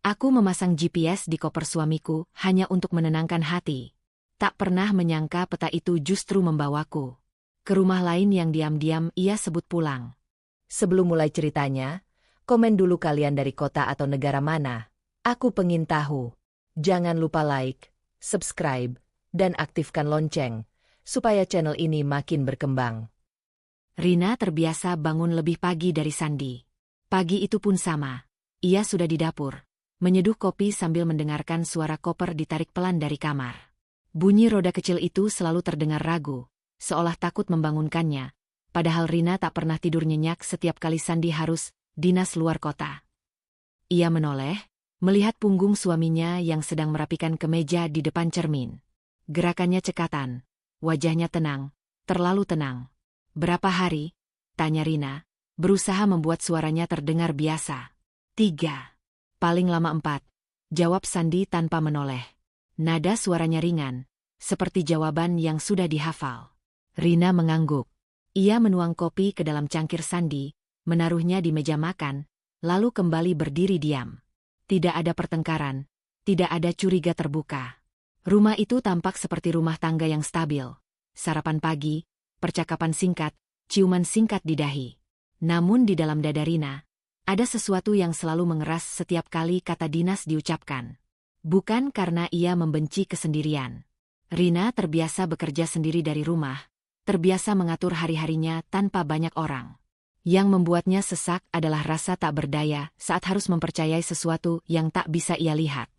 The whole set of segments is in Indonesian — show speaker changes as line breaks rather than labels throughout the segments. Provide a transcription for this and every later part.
Aku memasang GPS di koper suamiku hanya untuk menenangkan hati. Tak pernah menyangka peta itu justru membawaku ke rumah lain yang diam-diam ia sebut pulang.
Sebelum mulai ceritanya, komen dulu kalian dari kota atau negara mana. Aku pengen tahu. Jangan lupa like, subscribe, dan aktifkan lonceng, supaya channel ini makin berkembang.
Rina terbiasa bangun lebih pagi dari Sandi. Pagi itu pun sama. Ia sudah di dapur, menyeduh kopi sambil mendengarkan suara koper ditarik pelan dari kamar. Bunyi roda kecil itu selalu terdengar ragu, seolah takut membangunkannya. Padahal Rina tak pernah tidur nyenyak setiap kali Sandi harus dinas luar kota. Ia menoleh, melihat punggung suaminya yang sedang merapikan kemeja di depan cermin. Gerakannya cekatan, wajahnya tenang, terlalu tenang. "Berapa hari?" tanya Rina, berusaha membuat suaranya terdengar biasa. 3. Paling lama 4, jawab Sandi tanpa menoleh. Nada suaranya ringan, seperti jawaban yang sudah dihafal. Rina mengangguk. Ia menuang kopi ke dalam cangkir Sandi, menaruhnya di meja makan, lalu kembali berdiri diam. Tidak ada pertengkaran, tidak ada curiga terbuka. Rumah itu tampak seperti rumah tangga yang stabil. Sarapan pagi, percakapan singkat, ciuman singkat di dahi. Namun di dalam dada Rina, ada sesuatu yang selalu mengeras setiap kali kata dinas diucapkan. Bukan karena ia membenci kesendirian. Rina terbiasa bekerja sendiri dari rumah, terbiasa mengatur hari-harinya tanpa banyak orang. Yang membuatnya sesak adalah rasa tak berdaya saat harus mempercayai sesuatu yang tak bisa ia lihat.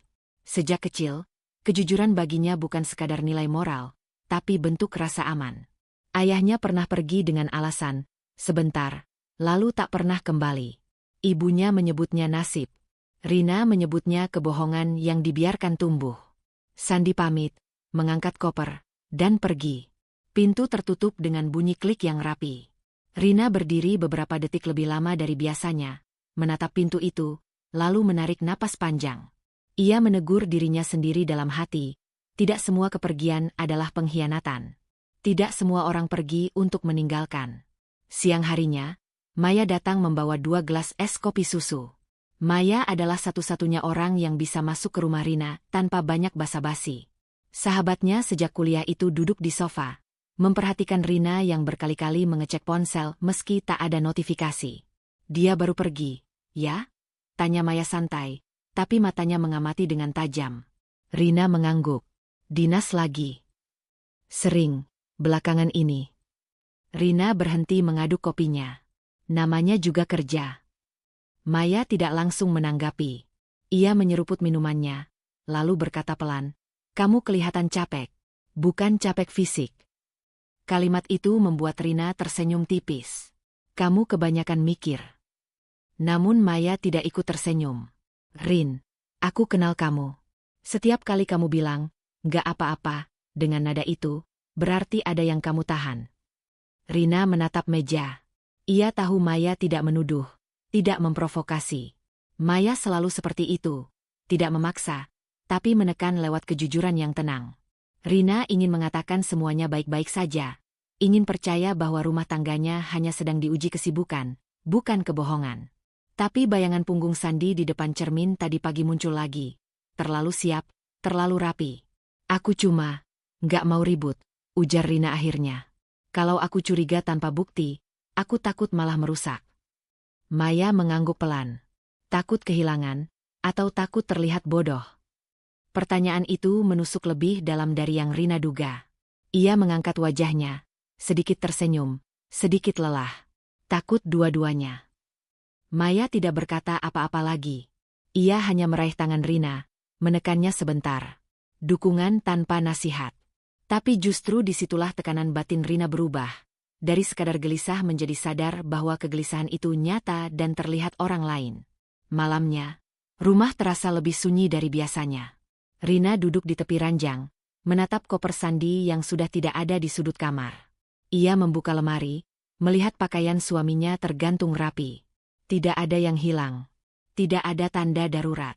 Sejak kecil, kejujuran baginya bukan sekadar nilai moral, tapi bentuk rasa aman. Ayahnya pernah pergi dengan alasan, sebentar, lalu tak pernah kembali. Ibunya menyebutnya nasib. Rina menyebutnya kebohongan yang dibiarkan tumbuh. Sandi pamit, mengangkat koper, dan pergi. Pintu tertutup dengan bunyi klik yang rapi. Rina berdiri beberapa detik lebih lama dari biasanya, menatap pintu itu, lalu menarik napas panjang. Ia menegur dirinya sendiri dalam hati, tidak semua kepergian adalah pengkhianatan. Tidak semua orang pergi untuk meninggalkan. Siang harinya, Maya datang membawa 2 gelas es kopi susu. Maya adalah satu-satunya orang yang bisa masuk ke rumah Rina tanpa banyak basa-basi. Sahabatnya sejak kuliah itu duduk di sofa, memperhatikan Rina yang berkali-kali mengecek ponsel meski tak ada notifikasi. "Dia baru pergi, ya?" tanya Maya santai, tapi matanya mengamati dengan tajam. Rina mengangguk. "Dinas lagi?" "Sering, belakangan ini." Rina berhenti mengaduk kopinya. Namanya juga kerja. Maya tidak langsung menanggapi. Ia menyeruput minumannya, lalu berkata pelan, "Kamu kelihatan capek. Bukan capek fisik." Kalimat itu membuat Rina tersenyum tipis. "Kamu kebanyakan mikir." Namun Maya tidak ikut tersenyum. "Rin, aku kenal kamu. Setiap kali kamu bilang, 'Nggak apa-apa,' dengan nada itu, berarti ada yang kamu tahan." Rina menatap meja. Ia tahu Maya tidak menuduh, tidak memprovokasi. Maya selalu seperti itu, tidak memaksa, tapi menekan lewat kejujuran yang tenang. Rina ingin mengatakan semuanya baik-baik saja, ingin percaya bahwa rumah tangganya hanya sedang diuji kesibukan, bukan kebohongan. Tapi bayangan punggung Sandi di depan cermin tadi pagi muncul lagi. Terlalu siap, terlalu rapi. "Aku cuma nggak mau ribut," ujar Rina akhirnya. "Kalau aku curiga tanpa bukti, aku takut malah merusak." Maya mengangguk pelan. Takut kehilangan, atau takut terlihat bodoh? Pertanyaan itu menusuk lebih dalam dari yang Rina duga. Ia mengangkat wajahnya, sedikit tersenyum, sedikit lelah. Takut dua-duanya. Maya tidak berkata apa-apa lagi. Ia hanya meraih tangan Rina, menekannya sebentar. Dukungan tanpa nasihat. Tapi justru disitulah tekanan batin Rina berubah. Dari sekadar gelisah menjadi sadar bahwa kegelisahan itu nyata dan terlihat orang lain. Malamnya, rumah terasa lebih sunyi dari biasanya. Rina duduk di tepi ranjang, menatap koper Sandi yang sudah tidak ada di sudut kamar. Ia membuka lemari, melihat pakaian suaminya tergantung rapi. Tidak ada yang hilang. Tidak ada tanda darurat.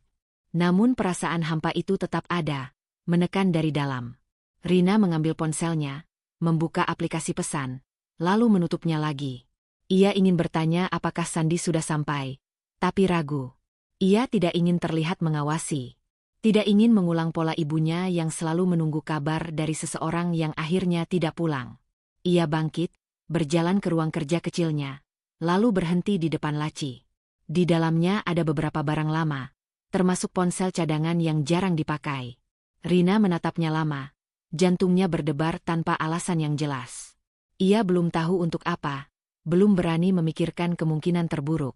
Namun perasaan hampa itu tetap ada, menekan dari dalam. Rina mengambil ponselnya, membuka aplikasi pesan, lalu menutupnya lagi. Ia ingin bertanya apakah Sandi sudah sampai, tapi ragu. Ia tidak ingin terlihat mengawasi. Tidak ingin mengulang pola ibunya yang selalu menunggu kabar dari seseorang yang akhirnya tidak pulang. Ia bangkit, berjalan ke ruang kerja kecilnya, lalu berhenti di depan laci. Di dalamnya ada beberapa barang lama, termasuk ponsel cadangan yang jarang dipakai. Rina menatapnya lama, jantungnya berdebar tanpa alasan yang jelas. Ia belum tahu untuk apa, belum berani memikirkan kemungkinan terburuk.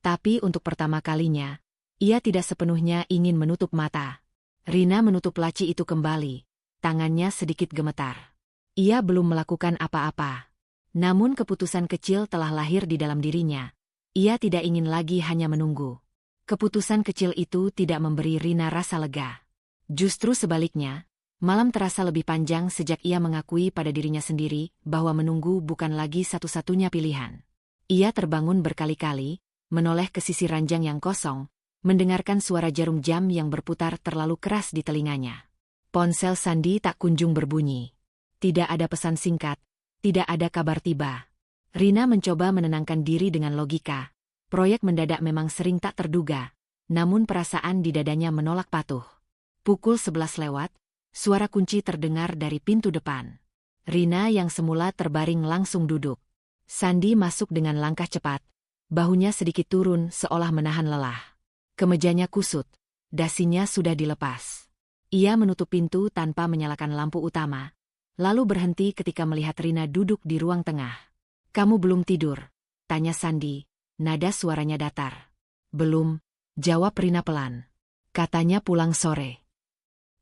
Tapi untuk pertama kalinya, ia tidak sepenuhnya ingin menutup mata. Rina menutup laci itu kembali, tangannya sedikit gemetar. Ia belum melakukan apa-apa. Namun keputusan kecil telah lahir di dalam dirinya. Ia tidak ingin lagi hanya menunggu. Keputusan kecil itu tidak memberi Rina rasa lega. Justru sebaliknya, malam terasa lebih panjang sejak ia mengakui pada dirinya sendiri bahwa menunggu bukan lagi satu-satunya pilihan. Ia terbangun berkali-kali, menoleh ke sisi ranjang yang kosong, mendengarkan suara jarum jam yang berputar terlalu keras di telinganya. Ponsel Sandi tak kunjung berbunyi. Tidak ada pesan singkat, tidak ada kabar tiba. Rina mencoba menenangkan diri dengan logika. Proyek mendadak memang sering tak terduga, namun perasaan di dadanya menolak patuh. Pukul 11 lewat, suara kunci terdengar dari pintu depan. Rina yang semula terbaring langsung duduk. Sandi masuk dengan langkah cepat, bahunya sedikit turun seolah menahan lelah. Kemejanya kusut, dasinya sudah dilepas. Ia menutup pintu tanpa menyalakan lampu utama, lalu berhenti ketika melihat Rina duduk di ruang tengah. "Kamu belum tidur?" tanya Sandi, nada suaranya datar. "Belum," jawab Rina pelan. "Katanya pulang sore."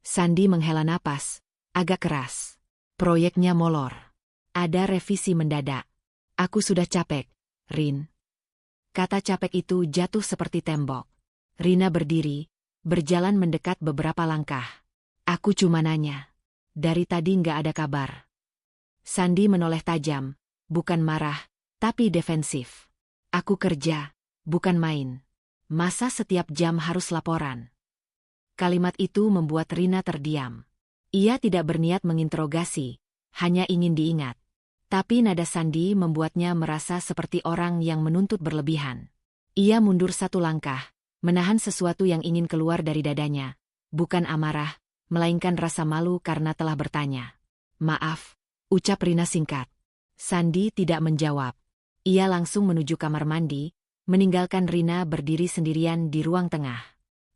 Sandi menghela napas, agak keras. "Proyeknya molor. Ada revisi mendadak. Aku sudah capek, Rin." Kata capek itu jatuh seperti tembok. Rina berdiri, berjalan mendekat beberapa langkah. "Aku cuma nanya. Dari tadi nggak ada kabar." Sandi menoleh tajam, bukan marah, tapi defensif. "Aku kerja, bukan main. Masa setiap jam harus laporan?" Kalimat itu membuat Rina terdiam. Ia tidak berniat menginterogasi, hanya ingin diingat. Tapi nada Sandi membuatnya merasa seperti orang yang menuntut berlebihan. Ia mundur satu langkah, menahan sesuatu yang ingin keluar dari dadanya. Bukan amarah, melainkan rasa malu karena telah bertanya. "Maaf," ucap Rina singkat. Sandi tidak menjawab. Ia langsung menuju kamar mandi, meninggalkan Rina berdiri sendirian di ruang tengah.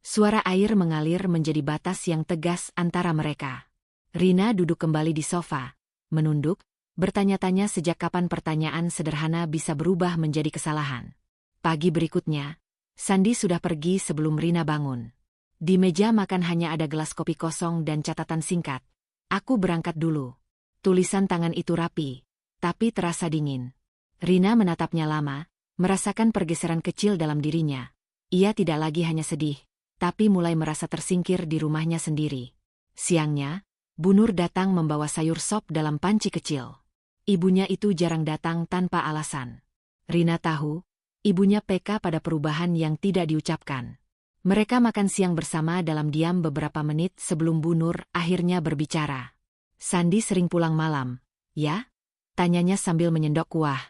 Suara air mengalir menjadi batas yang tegas antara mereka. Rina duduk kembali di sofa, menunduk, bertanya-tanya sejak kapan pertanyaan sederhana bisa berubah menjadi kesalahan. Pagi berikutnya, Sandi sudah pergi sebelum Rina bangun. Di meja makan hanya ada gelas kopi kosong dan catatan singkat. "Aku berangkat dulu." Tulisan tangan itu rapi, tapi terasa dingin. Rina menatapnya lama, merasakan pergeseran kecil dalam dirinya. Ia tidak lagi hanya sedih, tapi mulai merasa tersingkir di rumahnya sendiri. Siangnya, Bu Nur datang membawa sayur sop dalam panci kecil. Ibunya itu jarang datang tanpa alasan. Rina tahu, ibunya peka pada perubahan yang tidak diucapkan. Mereka makan siang bersama dalam diam beberapa menit sebelum Bu Nur akhirnya berbicara. "Sandi sering pulang malam, ya?" tanyanya sambil menyendok kuah.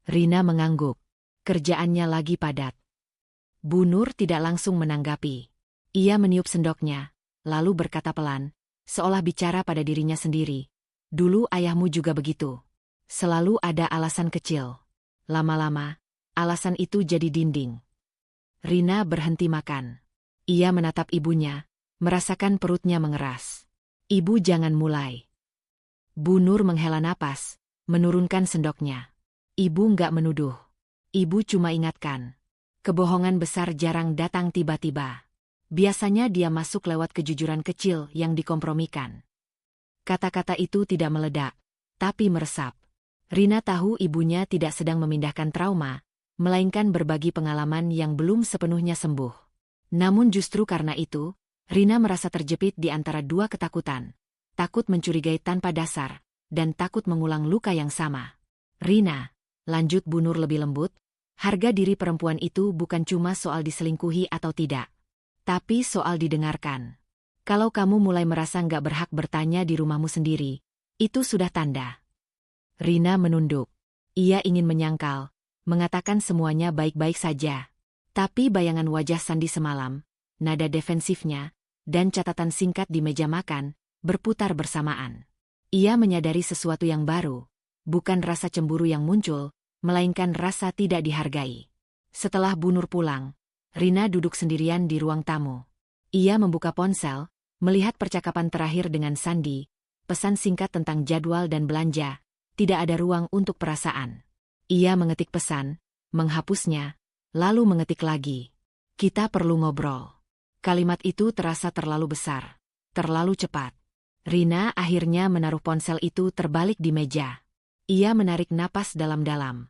Rina mengangguk. Kerjaannya lagi padat. Bu Nur tidak langsung menanggapi. Ia meniup sendoknya, lalu berkata pelan, seolah bicara pada dirinya sendiri. "Dulu ayahmu juga begitu. Selalu ada alasan kecil. Lama-lama, alasan itu jadi dinding." Rina berhenti makan. Ia menatap ibunya, merasakan perutnya mengeras. "Ibu jangan mulai." Bu Nur menghela napas, menurunkan sendoknya. "Ibu nggak menuduh. Ibu cuma ingatkan. Kebohongan besar jarang datang tiba-tiba. Biasanya dia masuk lewat kejujuran kecil yang dikompromikan." Kata-kata itu tidak meledak, tapi meresap. Rina tahu ibunya tidak sedang memindahkan trauma, melainkan berbagi pengalaman yang belum sepenuhnya sembuh. Namun justru karena itu, Rina merasa terjepit di antara dua ketakutan. Takut mencurigai tanpa dasar, dan takut mengulang luka yang sama. "Rina," lanjut Bu Nur lebih lembut, "harga diri perempuan itu bukan cuma soal diselingkuhi atau tidak, tapi soal didengarkan. Kalau kamu mulai merasa nggak berhak bertanya di rumahmu sendiri, itu sudah tanda." Rina menunduk. Ia ingin menyangkal, mengatakan semuanya baik-baik saja. Tapi bayangan wajah Sandi semalam, nada defensifnya, dan catatan singkat di meja makan, berputar bersamaan. Ia menyadari sesuatu yang baru, bukan rasa cemburu yang muncul, melainkan rasa tidak dihargai. Setelah Bu Nur pulang, Rina duduk sendirian di ruang tamu. Ia membuka ponsel, melihat percakapan terakhir dengan Sandi, pesan singkat tentang jadwal dan belanja, tidak ada ruang untuk perasaan. Ia mengetik pesan, menghapusnya, lalu mengetik lagi. Kita perlu ngobrol. Kalimat itu terasa terlalu besar, terlalu cepat. Rina akhirnya menaruh ponsel itu terbalik di meja. Ia menarik napas dalam-dalam.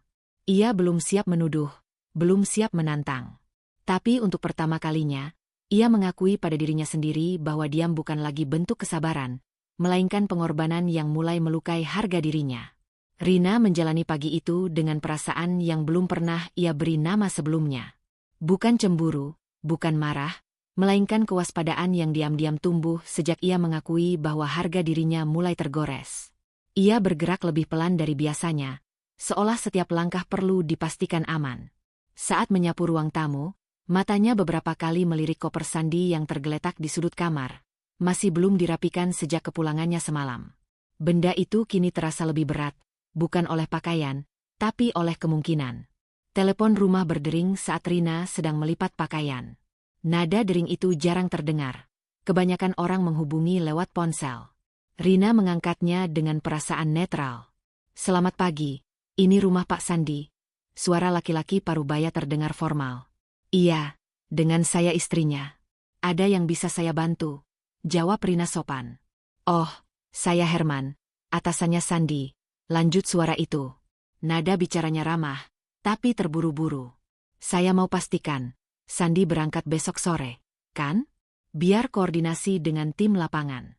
Ia belum siap menuduh, belum siap menantang. Tapi untuk pertama kalinya, ia mengakui pada dirinya sendiri bahwa diam bukan lagi bentuk kesabaran, melainkan pengorbanan yang mulai melukai harga dirinya. Rina menjalani pagi itu dengan perasaan yang belum pernah ia beri nama sebelumnya. Bukan cemburu, bukan marah, melainkan kewaspadaan yang diam-diam tumbuh sejak ia mengakui bahwa harga dirinya mulai tergores. Ia bergerak lebih pelan dari biasanya, seolah setiap langkah perlu dipastikan aman. Saat menyapu ruang tamu, matanya beberapa kali melirik koper Sandi yang tergeletak di sudut kamar. Masih belum dirapikan sejak kepulangannya semalam. Benda itu kini terasa lebih berat, bukan oleh pakaian, tapi oleh kemungkinan. Telepon rumah berdering saat Rina sedang melipat pakaian. Nada dering itu jarang terdengar. Kebanyakan orang menghubungi lewat ponsel. Rina mengangkatnya dengan perasaan netral. Selamat pagi, ini rumah Pak Sandi. Suara laki-laki parubaya terdengar formal. Iya, dengan saya istrinya. Ada yang bisa saya bantu? Jawab Rina sopan. Oh, saya Herman, atasannya Sandi. Lanjut suara itu. Nada bicaranya ramah, tapi terburu-buru. Saya mau pastikan, Sandi berangkat besok sore, kan? Biar koordinasi dengan tim lapangan.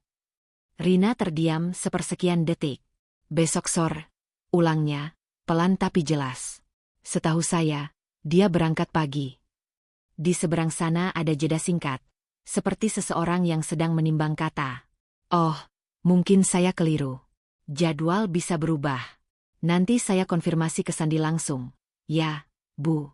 Rina terdiam sepersekian detik. Besok sore, ulangnya, pelan tapi jelas. Setahu saya, dia berangkat pagi. Di seberang sana ada jeda singkat, seperti seseorang yang sedang menimbang kata. Oh, mungkin saya keliru. Jadwal bisa berubah. Nanti saya konfirmasi ke Sandi langsung. Ya, Bu.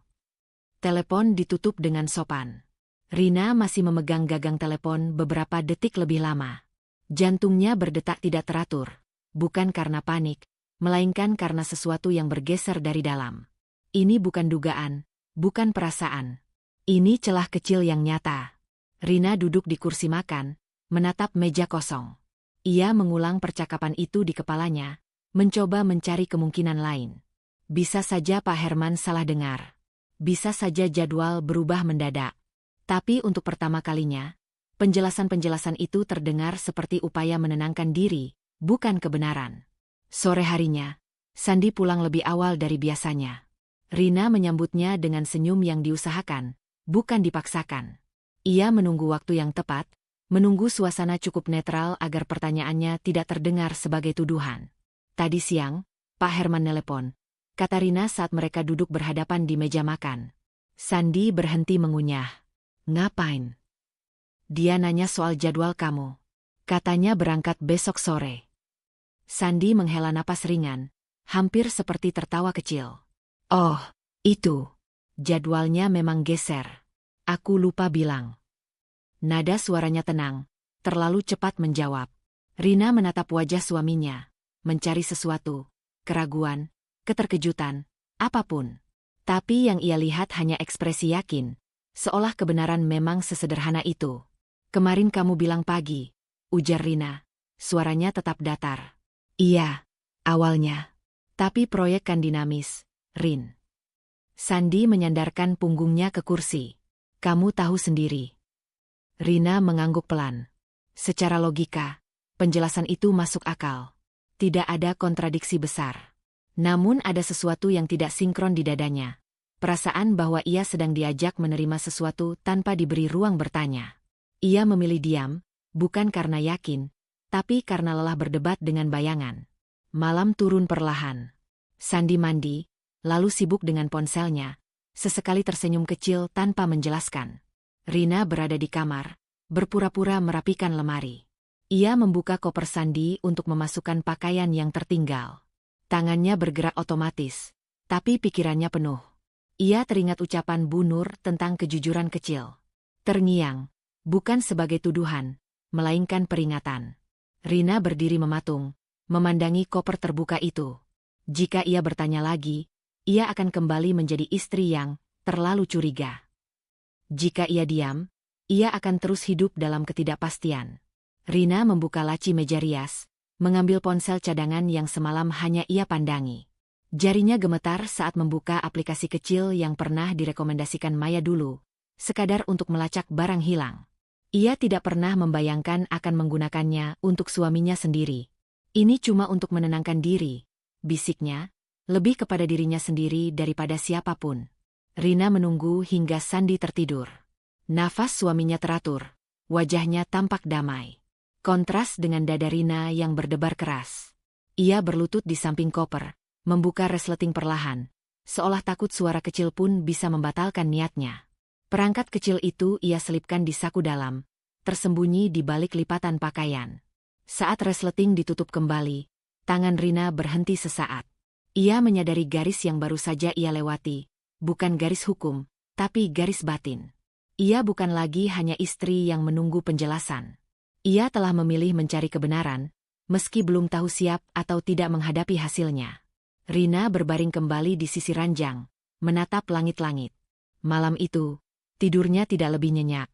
Telepon ditutup dengan sopan. Rina masih memegang gagang telepon beberapa detik lebih lama. Jantungnya berdetak tidak teratur, bukan karena panik, melainkan karena sesuatu yang bergeser dari dalam. Ini bukan dugaan, bukan perasaan. Ini celah kecil yang nyata. Rina duduk di kursi makan, menatap meja kosong. Ia mengulang percakapan itu di kepalanya, mencoba mencari kemungkinan lain. Bisa saja Pak Herman salah dengar. Bisa saja jadwal berubah mendadak. Tapi untuk pertama kalinya, penjelasan-penjelasan itu terdengar seperti upaya menenangkan diri, bukan kebenaran. Sore harinya, Sandi pulang lebih awal dari biasanya. Rina menyambutnya dengan senyum yang diusahakan, bukan dipaksakan. Ia menunggu waktu yang tepat, menunggu suasana cukup netral agar pertanyaannya tidak terdengar sebagai tuduhan. Tadi siang, Pak Herman nelepon, kata Rina saat mereka duduk berhadapan di meja makan. Sandi berhenti mengunyah. Ngapain? Dia nanya soal jadwal kamu. Katanya berangkat besok sore. Sandi menghela napas ringan, hampir seperti tertawa kecil. Oh, itu. Jadwalnya memang geser. Aku lupa bilang. Nada suaranya tenang, terlalu cepat menjawab. Rina menatap wajah suaminya, mencari sesuatu, keraguan, keterkejutan, apapun. Tapi yang ia lihat hanya ekspresi yakin, seolah kebenaran memang sesederhana itu. Kemarin kamu bilang pagi, ujar Rina. Suaranya tetap datar. Iya, awalnya. Tapi proyek kan dinamis, Rin. Sandi menyandarkan punggungnya ke kursi. Kamu tahu sendiri. Rina mengangguk pelan. Secara logika, penjelasan itu masuk akal. Tidak ada kontradiksi besar. Namun ada sesuatu yang tidak sinkron di dadanya. Perasaan bahwa ia sedang diajak menerima sesuatu tanpa diberi ruang bertanya. Ia memilih diam, bukan karena yakin, tapi karena lelah berdebat dengan bayangan. Malam turun perlahan. Sandi mandi, lalu sibuk dengan ponselnya, sesekali tersenyum kecil tanpa menjelaskan. Rina berada di kamar, berpura-pura merapikan lemari. Ia membuka koper Sandi untuk memasukkan pakaian yang tertinggal. Tangannya bergerak otomatis, tapi pikirannya penuh. Ia teringat ucapan Bu Nur tentang kejujuran kecil. Terngiang, bukan sebagai tuduhan, melainkan peringatan. Rina berdiri mematung, memandangi koper terbuka itu. Jika ia bertanya lagi, ia akan kembali menjadi istri yang terlalu curiga. Jika ia diam, ia akan terus hidup dalam ketidakpastian. Rina membuka laci meja rias, mengambil ponsel cadangan yang semalam hanya ia pandangi. Jarinya gemetar saat membuka aplikasi kecil yang pernah direkomendasikan Maya dulu, sekadar untuk melacak barang hilang. Ia tidak pernah membayangkan akan menggunakannya untuk suaminya sendiri. Ini cuma untuk menenangkan diri, bisiknya, lebih kepada dirinya sendiri daripada siapapun. Rina menunggu hingga Sandi tertidur. Nafas suaminya teratur, wajahnya tampak damai. Kontras dengan dada Rina yang berdebar keras. Ia berlutut di samping koper, membuka resleting perlahan, seolah takut suara kecil pun bisa membatalkan niatnya. Perangkat kecil itu ia selipkan di saku dalam, tersembunyi di balik lipatan pakaian. Saat resleting ditutup kembali, tangan Rina berhenti sesaat. Ia menyadari garis yang baru saja ia lewati, bukan garis hukum, tapi garis batin. Ia bukan lagi hanya istri yang menunggu penjelasan. Ia telah memilih mencari kebenaran, meski belum tahu siap atau tidak menghadapi hasilnya. Rina berbaring kembali di sisi ranjang, menatap langit-langit. Malam itu, tidurnya tidak lebih nyenyak.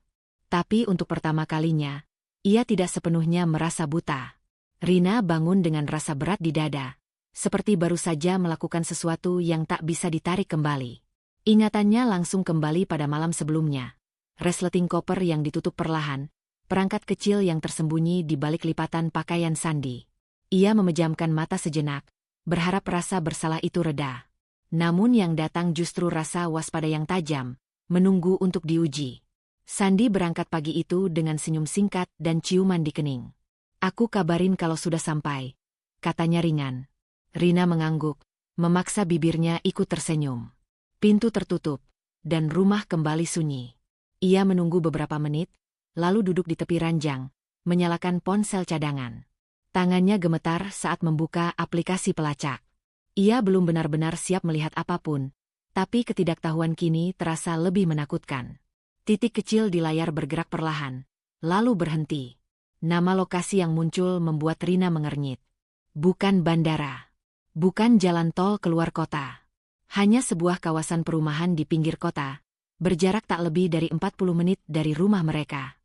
Tapi untuk pertama kalinya, ia tidak sepenuhnya merasa buta. Rina bangun dengan rasa berat di dada, seperti baru saja melakukan sesuatu yang tak bisa ditarik kembali. Ingatannya langsung kembali pada malam sebelumnya. Resleting koper yang ditutup perlahan, perangkat kecil yang tersembunyi di balik lipatan pakaian Sandi. Ia memejamkan mata sejenak, berharap rasa bersalah itu reda. Namun yang datang justru rasa waspada yang tajam, menunggu untuk diuji. Sandi berangkat pagi itu dengan senyum singkat dan ciuman di kening. "Aku kabarin kalau sudah sampai," katanya ringan. Rina mengangguk, memaksa bibirnya ikut tersenyum. Pintu tertutup, dan rumah kembali sunyi. Ia menunggu beberapa menit, lalu duduk di tepi ranjang, menyalakan ponsel cadangan. Tangannya gemetar saat membuka aplikasi pelacak. Ia belum benar-benar siap melihat apapun, tapi ketidaktahuan kini terasa lebih menakutkan. Titik kecil di layar bergerak perlahan, lalu berhenti. Nama lokasi yang muncul membuat Rina mengernyit. Bukan bandara. Bukan jalan tol keluar kota. Hanya sebuah kawasan perumahan di pinggir kota, berjarak tak lebih dari 40 menit dari rumah mereka.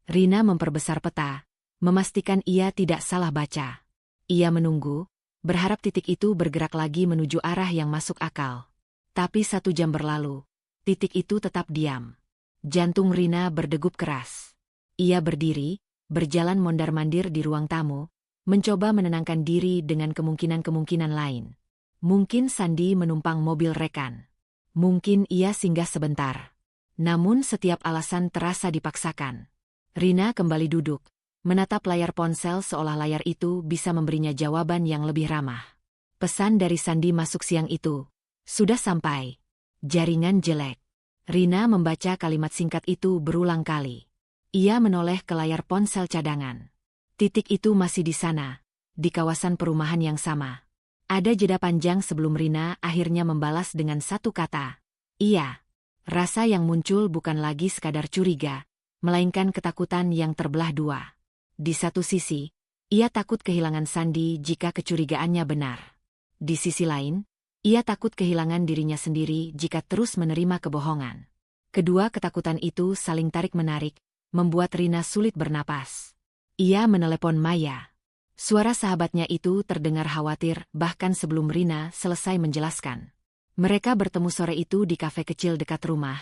Rina memperbesar peta, memastikan ia tidak salah baca. Ia menunggu, berharap titik itu bergerak lagi menuju arah yang masuk akal. Tapi 1 jam berlalu, titik itu tetap diam. Jantung Rina berdegup keras. Ia berdiri, berjalan mondar-mandir di ruang tamu, mencoba menenangkan diri dengan kemungkinan-kemungkinan lain. Mungkin Sandi menumpang mobil rekan. Mungkin ia singgah sebentar. Namun setiap alasan terasa dipaksakan. Rina kembali duduk, menatap layar ponsel seolah layar itu bisa memberinya jawaban yang lebih ramah. Pesan dari Sandi masuk siang itu. "Sudah sampai. Jaringan jelek." Rina membaca kalimat singkat itu berulang kali. Ia menoleh ke layar ponsel cadangan. Titik itu masih di sana, di kawasan perumahan yang sama. Ada jeda panjang sebelum Rina akhirnya membalas dengan satu kata. "Iya." Rasa yang muncul bukan lagi sekadar curiga, melainkan ketakutan yang terbelah dua. Di satu sisi, ia takut kehilangan Sandi jika kecurigaannya benar. Di sisi lain, ia takut kehilangan dirinya sendiri jika terus menerima kebohongan. Kedua ketakutan itu saling tarik-menarik, membuat Rina sulit bernapas. Ia menelepon Maya. Suara sahabatnya itu terdengar khawatir bahkan sebelum Rina selesai menjelaskan. Mereka bertemu sore itu di kafe kecil dekat rumah,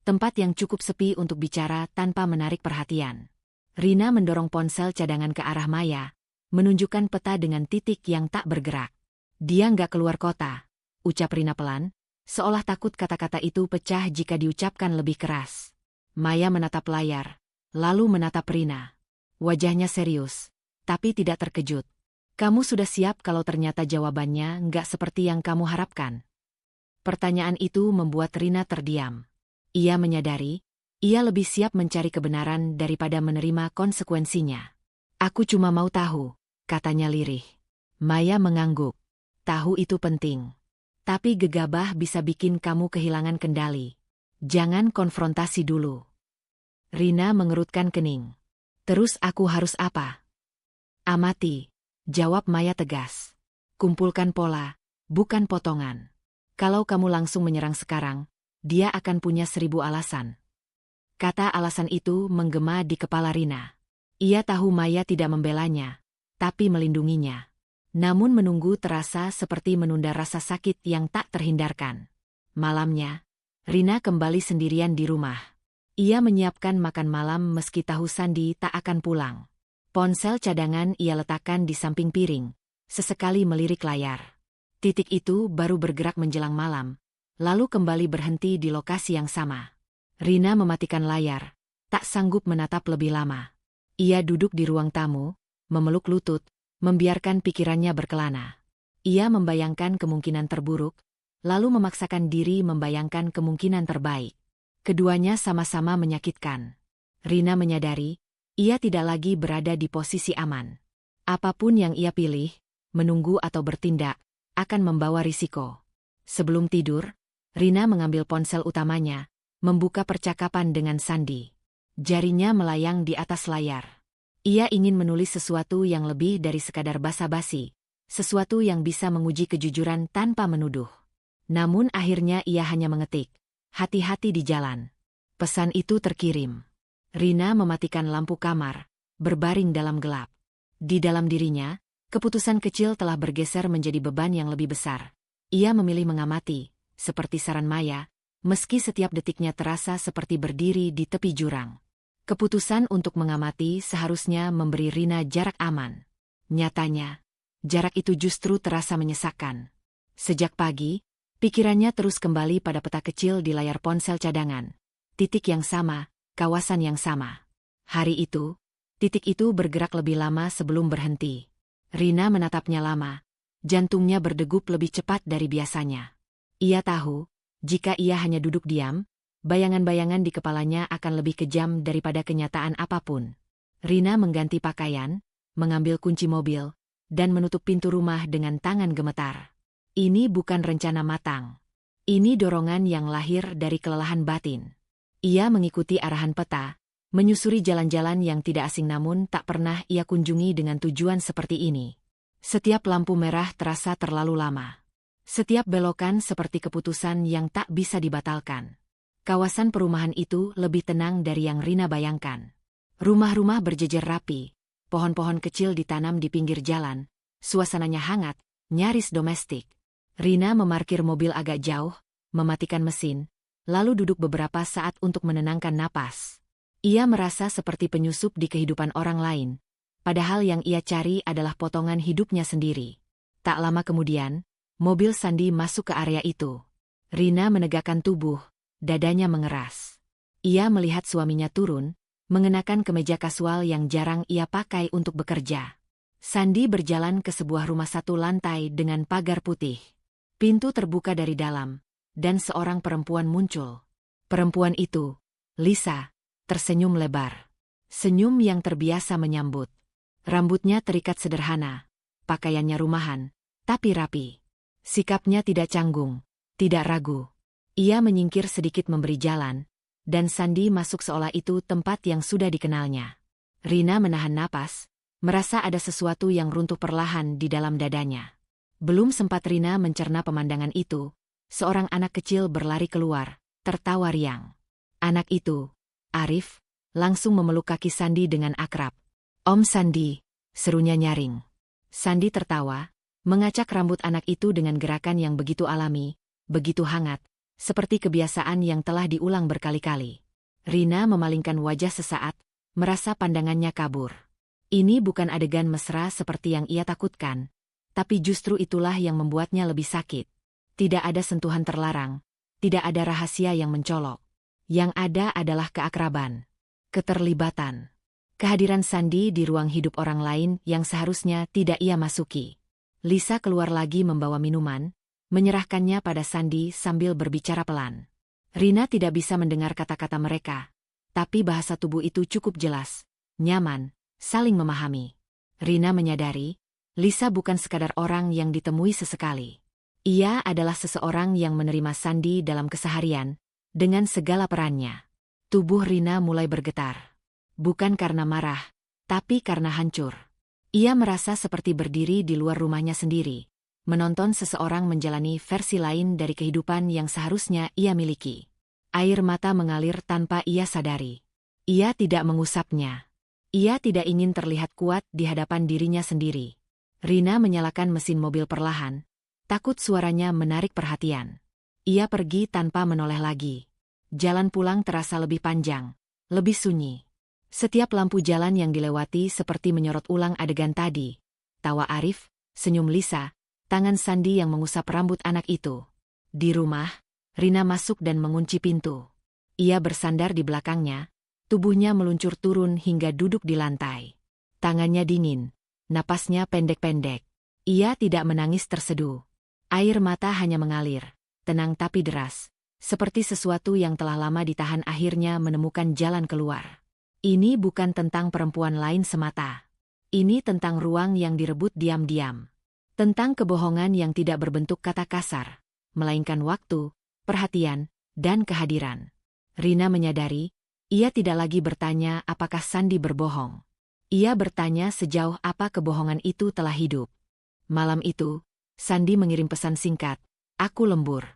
tempat yang cukup sepi untuk bicara tanpa menarik perhatian. Rina mendorong ponsel cadangan ke arah Maya, menunjukkan peta dengan titik yang tak bergerak. "Dia nggak keluar kota," ucap Rina pelan, seolah takut kata-kata itu pecah jika diucapkan lebih keras. Maya menatap layar, lalu menatap Rina. Wajahnya serius, tapi tidak terkejut. "Kamu sudah siap kalau ternyata jawabannya nggak seperti yang kamu harapkan?" Pertanyaan itu membuat Rina terdiam. Ia menyadari, ia lebih siap mencari kebenaran daripada menerima konsekuensinya. "Aku cuma mau tahu," katanya lirih. Maya mengangguk. "Tahu itu penting. Tapi gegabah bisa bikin kamu kehilangan kendali. Jangan konfrontasi dulu. Rina mengerutkan kening. Terus aku harus apa? Amati, jawab Maya tegas. Kumpulkan pola, bukan potongan. Kalau kamu langsung menyerang sekarang, dia akan punya 1000 alasan. Kata alasan itu menggema di kepala Rina. Ia tahu Maya tidak membelanya, tapi melindunginya. Namun menunggu terasa seperti menunda rasa sakit yang tak terhindarkan. Malamnya, Rina kembali sendirian di rumah. Ia menyiapkan makan malam meski tahu Sandi tak akan pulang. Ponsel cadangan ia letakkan di samping piring, sesekali melirik layar. Titik itu baru bergerak menjelang malam, lalu kembali berhenti di lokasi yang sama. Rina mematikan layar, tak sanggup menatap lebih lama. Ia duduk di ruang tamu, memeluk lutut, membiarkan pikirannya berkelana. Ia membayangkan kemungkinan terburuk, lalu memaksakan diri membayangkan kemungkinan terbaik. Keduanya sama-sama menyakitkan. Rina menyadari, ia tidak lagi berada di posisi aman. Apapun yang ia pilih, menunggu atau bertindak, akan membawa risiko. Sebelum tidur, Rina mengambil ponsel utamanya, membuka percakapan dengan Sandi. Jarinya melayang di atas layar. Ia ingin menulis sesuatu yang lebih dari sekadar basa-basi, sesuatu yang bisa menguji kejujuran tanpa menuduh. Namun akhirnya ia hanya mengetik, "Hati-hati di jalan." Pesan itu terkirim. Rina mematikan lampu kamar, berbaring dalam gelap. Di dalam dirinya, keputusan kecil telah bergeser menjadi beban yang lebih besar. Ia memilih mengamati, seperti saran Maya, meski setiap detiknya terasa seperti berdiri di tepi jurang. Keputusan untuk mengamati seharusnya memberi Rina jarak aman. Nyatanya, jarak itu justru terasa menyesakkan. Sejak pagi, pikirannya terus kembali pada peta kecil di layar ponsel cadangan. Titik yang sama, kawasan yang sama. Hari itu, titik itu bergerak lebih lama sebelum berhenti. Rina menatapnya lama, jantungnya berdegup lebih cepat dari biasanya. Ia tahu, jika ia hanya duduk diam, bayangan-bayangan di kepalanya akan lebih kejam daripada kenyataan apapun. Rina mengganti pakaian, mengambil kunci mobil, dan menutup pintu rumah dengan tangan gemetar. Ini bukan rencana matang. Ini dorongan yang lahir dari kelelahan batin. Ia mengikuti arahan peta, menyusuri jalan-jalan yang tidak asing namun tak pernah ia kunjungi dengan tujuan seperti ini. Setiap lampu merah terasa terlalu lama. Setiap belokan seperti keputusan yang tak bisa dibatalkan. Kawasan perumahan itu lebih tenang dari yang Rina bayangkan. Rumah-rumah berjejer rapi, pohon-pohon kecil ditanam di pinggir jalan, suasananya hangat, nyaris domestik. Rina memarkir mobil agak jauh, mematikan mesin, lalu duduk beberapa saat untuk menenangkan napas. Ia merasa seperti penyusup di kehidupan orang lain, padahal yang ia cari adalah potongan hidupnya sendiri. Tak lama kemudian, mobil Sandi masuk ke area itu. Rina menegakkan tubuh, dadanya mengeras. Ia melihat suaminya turun, mengenakan kemeja kasual yang jarang ia pakai untuk bekerja. Sandi berjalan ke sebuah rumah 1 lantai dengan pagar putih. Pintu terbuka dari dalam, dan seorang perempuan muncul. Perempuan itu, Lisa, tersenyum lebar. Senyum yang terbiasa menyambut. Rambutnya terikat sederhana, pakaiannya rumahan, tapi rapi. Sikapnya tidak canggung, tidak ragu. Ia menyingkir sedikit memberi jalan, dan Sandi masuk seolah itu tempat yang sudah dikenalnya. Rina menahan napas, merasa ada sesuatu yang runtuh perlahan di dalam dadanya. Belum sempat Rina mencerna pemandangan itu, seorang anak kecil berlari keluar, tertawa riang. Anak itu, Arif, langsung memeluk kaki Sandi dengan akrab. "Om Sandi," serunya nyaring. Sandi tertawa, mengacak rambut anak itu dengan gerakan yang begitu alami, begitu hangat, seperti kebiasaan yang telah diulang berkali-kali. Rina memalingkan wajah sesaat, merasa pandangannya kabur. Ini bukan adegan mesra seperti yang ia takutkan, tapi justru itulah yang membuatnya lebih sakit. Tidak ada sentuhan terlarang, tidak ada rahasia yang mencolok. Yang ada adalah keakraban, keterlibatan. Kehadiran Sandi di ruang hidup orang lain yang seharusnya tidak ia masuki. Lisa keluar lagi membawa minuman, menyerahkannya pada Sandi sambil berbicara pelan. Rina tidak bisa mendengar kata-kata mereka, tapi bahasa tubuh itu cukup jelas, nyaman, saling memahami. Rina menyadari, Lisa bukan sekadar orang yang ditemui sesekali. Ia adalah seseorang yang menerima Sandi dalam keseharian, dengan segala perannya. Tubuh Rina mulai bergetar. Bukan karena marah, tapi karena hancur. Ia merasa seperti berdiri di luar rumahnya sendiri, menonton seseorang menjalani versi lain dari kehidupan yang seharusnya ia miliki. Air mata mengalir tanpa ia sadari. Ia tidak mengusapnya. Ia tidak ingin terlihat kuat di hadapan dirinya sendiri. Rina menyalakan mesin mobil perlahan, takut suaranya menarik perhatian. Ia pergi tanpa menoleh lagi. Jalan pulang terasa lebih panjang, lebih sunyi. Setiap lampu jalan yang dilewati seperti menyorot ulang adegan tadi. Tawa Arif, senyum Lisa, tangan Sandi yang mengusap rambut anak itu. Di rumah, Rina masuk dan mengunci pintu. Ia bersandar di belakangnya, tubuhnya meluncur turun hingga duduk di lantai. Tangannya dingin, napasnya pendek-pendek. Ia tidak menangis terseduh. Air mata hanya mengalir, tenang tapi deras. Seperti sesuatu yang telah lama ditahan akhirnya menemukan jalan keluar. Ini bukan tentang perempuan lain semata. Ini tentang ruang yang direbut diam-diam. Tentang kebohongan yang tidak berbentuk kata kasar, melainkan waktu, perhatian, dan kehadiran. Rina menyadari, ia tidak lagi bertanya apakah Sandi berbohong. Ia bertanya sejauh apa kebohongan itu telah hidup. Malam itu, Sandi mengirim pesan singkat, "Aku lembur.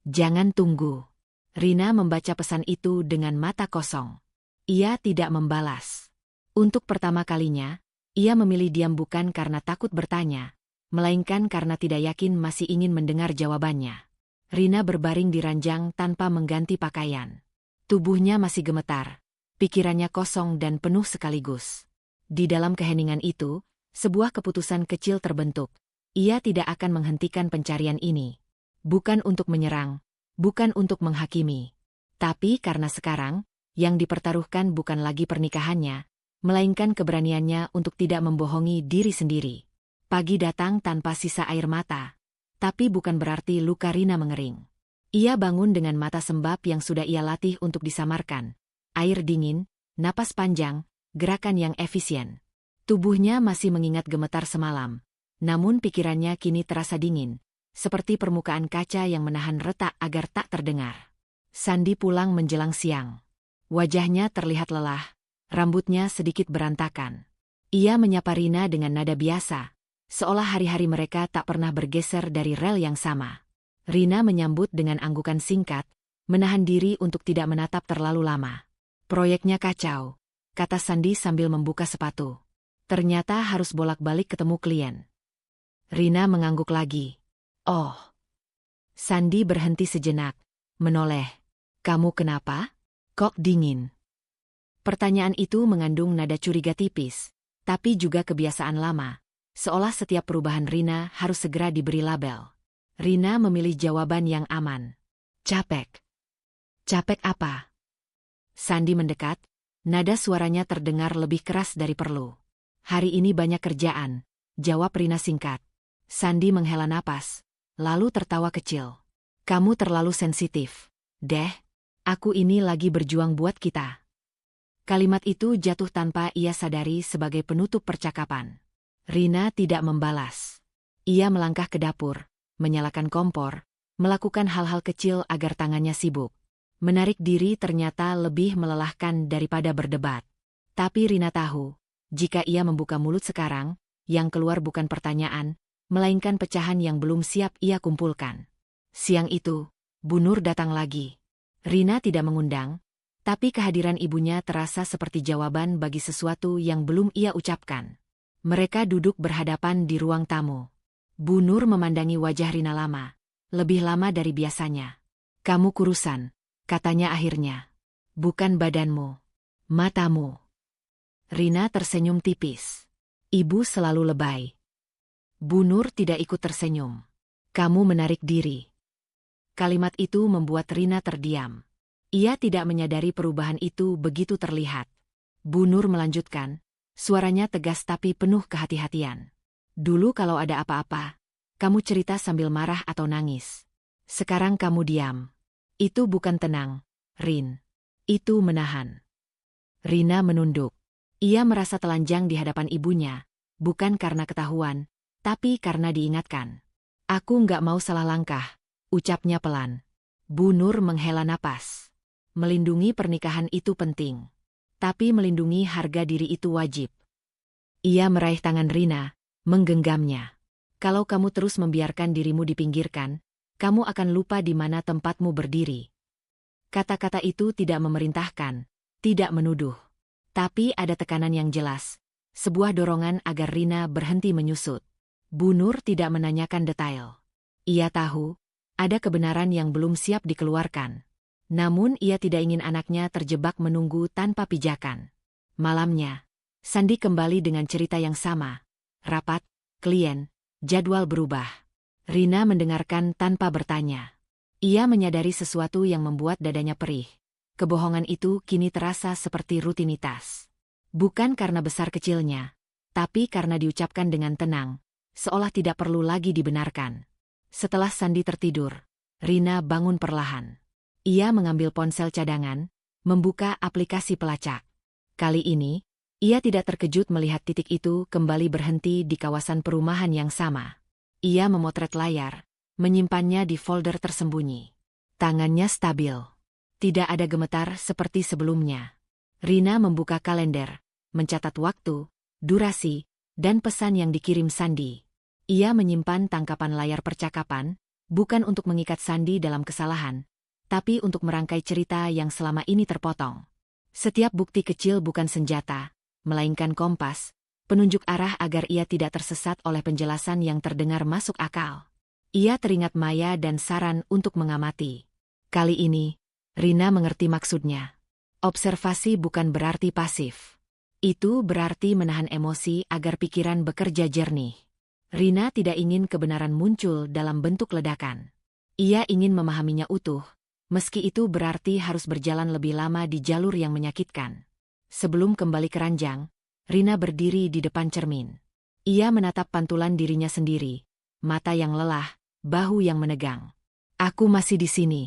Jangan tunggu." Rina membaca pesan itu dengan mata kosong. Ia tidak membalas. Untuk pertama kalinya, ia memilih diam bukan karena takut bertanya, melainkan karena tidak yakin masih ingin mendengar jawabannya. Rina berbaring di ranjang tanpa mengganti pakaian. Tubuhnya masih gemetar, pikirannya kosong dan penuh sekaligus. Di dalam keheningan itu, sebuah keputusan kecil terbentuk. Ia tidak akan menghentikan pencarian ini. Bukan untuk menyerang, bukan untuk menghakimi. Tapi karena sekarang, yang dipertaruhkan bukan lagi pernikahannya, melainkan keberaniannya untuk tidak membohongi diri sendiri. Pagi datang tanpa sisa air mata, tapi bukan berarti luka Rina mengering. Ia bangun dengan mata sembab yang sudah ia latih untuk disamarkan. Air dingin, napas panjang, gerakan yang efisien. Tubuhnya masih mengingat gemetar semalam, namun pikirannya kini terasa dingin, seperti permukaan kaca yang menahan retak agar tak terdengar. Sandi pulang menjelang siang. Wajahnya terlihat lelah, rambutnya sedikit berantakan. Ia menyapa Rina dengan nada biasa, seolah hari-hari mereka tak pernah bergeser dari rel yang sama. Rina menyambut dengan anggukan singkat, menahan diri untuk tidak menatap terlalu lama. "Proyeknya kacau," kata Sandi sambil membuka sepatu. "Ternyata harus bolak-balik ketemu klien." Rina mengangguk lagi. "Oh." Sandi berhenti sejenak, menoleh. "Kamu kenapa? Kok dingin?" Pertanyaan itu mengandung nada curiga tipis, tapi juga kebiasaan lama, seolah setiap perubahan Rina harus segera diberi label. Rina memilih jawaban yang aman. "Capek." "Capek apa?" Sandi mendekat, nada suaranya terdengar lebih keras dari perlu. "Hari ini banyak kerjaan," jawab Rina singkat. Sandi menghela napas, lalu tertawa kecil. "Kamu terlalu sensitif, deh. Aku ini lagi berjuang buat kita." Kalimat itu jatuh tanpa ia sadari sebagai penutup percakapan. Rina tidak membalas. Ia melangkah ke dapur, menyalakan kompor, melakukan hal-hal kecil agar tangannya sibuk. Menarik diri ternyata lebih melelahkan daripada berdebat. Tapi Rina tahu, jika ia membuka mulut sekarang, yang keluar bukan pertanyaan, melainkan pecahan yang belum siap ia kumpulkan. Siang itu, Bu Nur datang lagi. Rina tidak mengundang, tapi kehadiran ibunya terasa seperti jawaban bagi sesuatu yang belum ia ucapkan. Mereka duduk berhadapan di ruang tamu. Bu Nur memandangi wajah Rina lama, lebih lama dari biasanya. "Kamu kurusan," katanya akhirnya. "Bukan badanmu, matamu." Rina tersenyum tipis. "Ibu selalu lebay." Bu Nur tidak ikut tersenyum. "Kamu menarik diri." Kalimat itu membuat Rina terdiam. Ia tidak menyadari perubahan itu begitu terlihat. Bu Nur melanjutkan, suaranya tegas tapi penuh kehati-hatian. "Dulu kalau ada apa-apa, kamu cerita sambil marah atau nangis. Sekarang kamu diam. Itu bukan tenang, Rin. Itu menahan." Rina menunduk. Ia merasa telanjang di hadapan ibunya, bukan karena ketahuan, tapi karena diingatkan. Aku nggak mau salah langkah, ucapnya pelan. Bu Nur menghela napas. Melindungi pernikahan itu penting. Tapi melindungi harga diri itu wajib. Ia meraih tangan Rina, menggenggamnya. Kalau kamu terus membiarkan dirimu dipinggirkan, kamu akan lupa di mana tempatmu berdiri. Kata-kata itu tidak memerintahkan, tidak menuduh. Tapi ada tekanan yang jelas, sebuah dorongan agar Rina berhenti menyusut. Bu Nur tidak menanyakan detail. Ia tahu, ada kebenaran yang belum siap dikeluarkan. Namun ia tidak ingin anaknya terjebak menunggu tanpa pijakan. Malamnya, Sandi kembali dengan cerita yang sama. Rapat, klien, jadwal berubah. Rina mendengarkan tanpa bertanya. Ia menyadari sesuatu yang membuat dadanya perih. Kebohongan itu kini terasa seperti rutinitas. Bukan karena besar kecilnya, tapi karena diucapkan dengan tenang, seolah tidak perlu lagi dibenarkan. Setelah Sandi tertidur, Rina bangun perlahan. Ia mengambil ponsel cadangan, membuka aplikasi pelacak. Kali ini, ia tidak terkejut melihat titik itu kembali berhenti di kawasan perumahan yang sama. Ia memotret layar, menyimpannya di folder tersembunyi. Tangannya stabil. Tidak ada gemetar seperti sebelumnya. Rina membuka kalender, mencatat waktu, durasi, dan pesan yang dikirim Sandi. Ia menyimpan tangkapan layar percakapan, bukan untuk mengikat Sandi dalam kesalahan, tapi untuk merangkai cerita yang selama ini terpotong. Setiap bukti kecil bukan senjata, melainkan kompas, penunjuk arah agar ia tidak tersesat oleh penjelasan yang terdengar masuk akal. Ia teringat Maya dan saran untuk mengamati. Kali ini, Rina mengerti maksudnya. Observasi bukan berarti pasif. Itu berarti menahan emosi agar pikiran bekerja jernih. Rina tidak ingin kebenaran muncul dalam bentuk ledakan. Ia ingin memahaminya utuh, meski itu berarti harus berjalan lebih lama di jalur yang menyakitkan. Sebelum kembali ke ranjang, Rina berdiri di depan cermin. Ia menatap pantulan dirinya sendiri, mata yang lelah, bahu yang menegang. "Aku masih di sini,"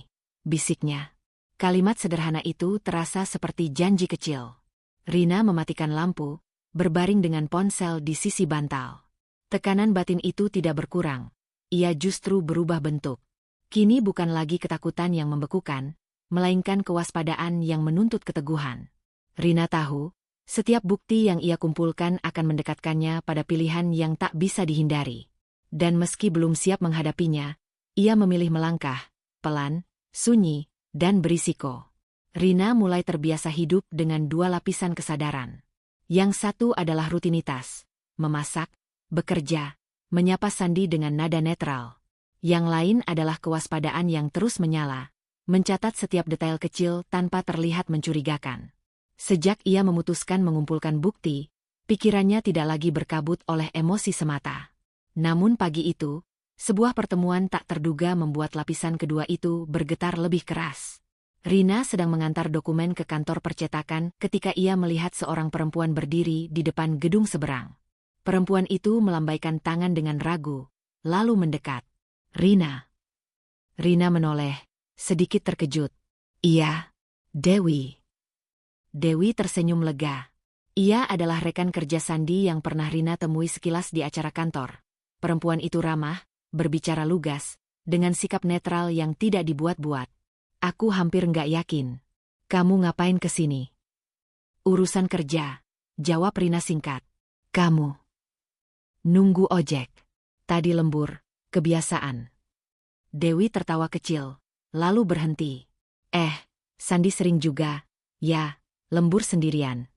bisiknya. Kalimat sederhana itu terasa seperti janji kecil. Rina mematikan lampu, berbaring dengan ponsel di sisi bantal. Tekanan batin itu tidak berkurang. Ia justru berubah bentuk. Kini bukan lagi ketakutan yang membekukan, melainkan kewaspadaan yang menuntut keteguhan. Rina tahu, setiap bukti yang ia kumpulkan akan mendekatkannya pada pilihan yang tak bisa dihindari. Dan meski belum siap menghadapinya, ia memilih melangkah, pelan, sunyi, dan berisiko. Rina mulai terbiasa hidup dengan dua lapisan kesadaran. Yang satu adalah rutinitas, memasak, bekerja, menyapa Sandi dengan nada netral. Yang lain adalah kewaspadaan yang terus menyala, mencatat setiap detail kecil tanpa terlihat mencurigakan. Sejak ia memutuskan mengumpulkan bukti, pikirannya tidak lagi berkabut oleh emosi semata. Namun pagi itu, sebuah pertemuan tak terduga membuat lapisan kedua itu bergetar lebih keras. Rina sedang mengantar dokumen ke kantor percetakan ketika ia melihat seorang perempuan berdiri di depan gedung seberang. Perempuan itu melambaikan tangan dengan ragu, lalu mendekat. "Rina." Rina menoleh, sedikit terkejut. "Iya, Dewi." Dewi tersenyum lega. Ia adalah rekan kerja Sandi yang pernah Rina temui sekilas di acara kantor. Perempuan itu ramah, berbicara lugas, dengan sikap netral yang tidak dibuat-buat. "Aku hampir nggak yakin. Kamu ngapain ke sini?" "Urusan kerja," jawab Rina singkat. "Kamu?" "Nunggu ojek." "Tadi lembur, kebiasaan." Dewi tertawa kecil, lalu berhenti. Sandi sering juga, ya, lembur sendirian."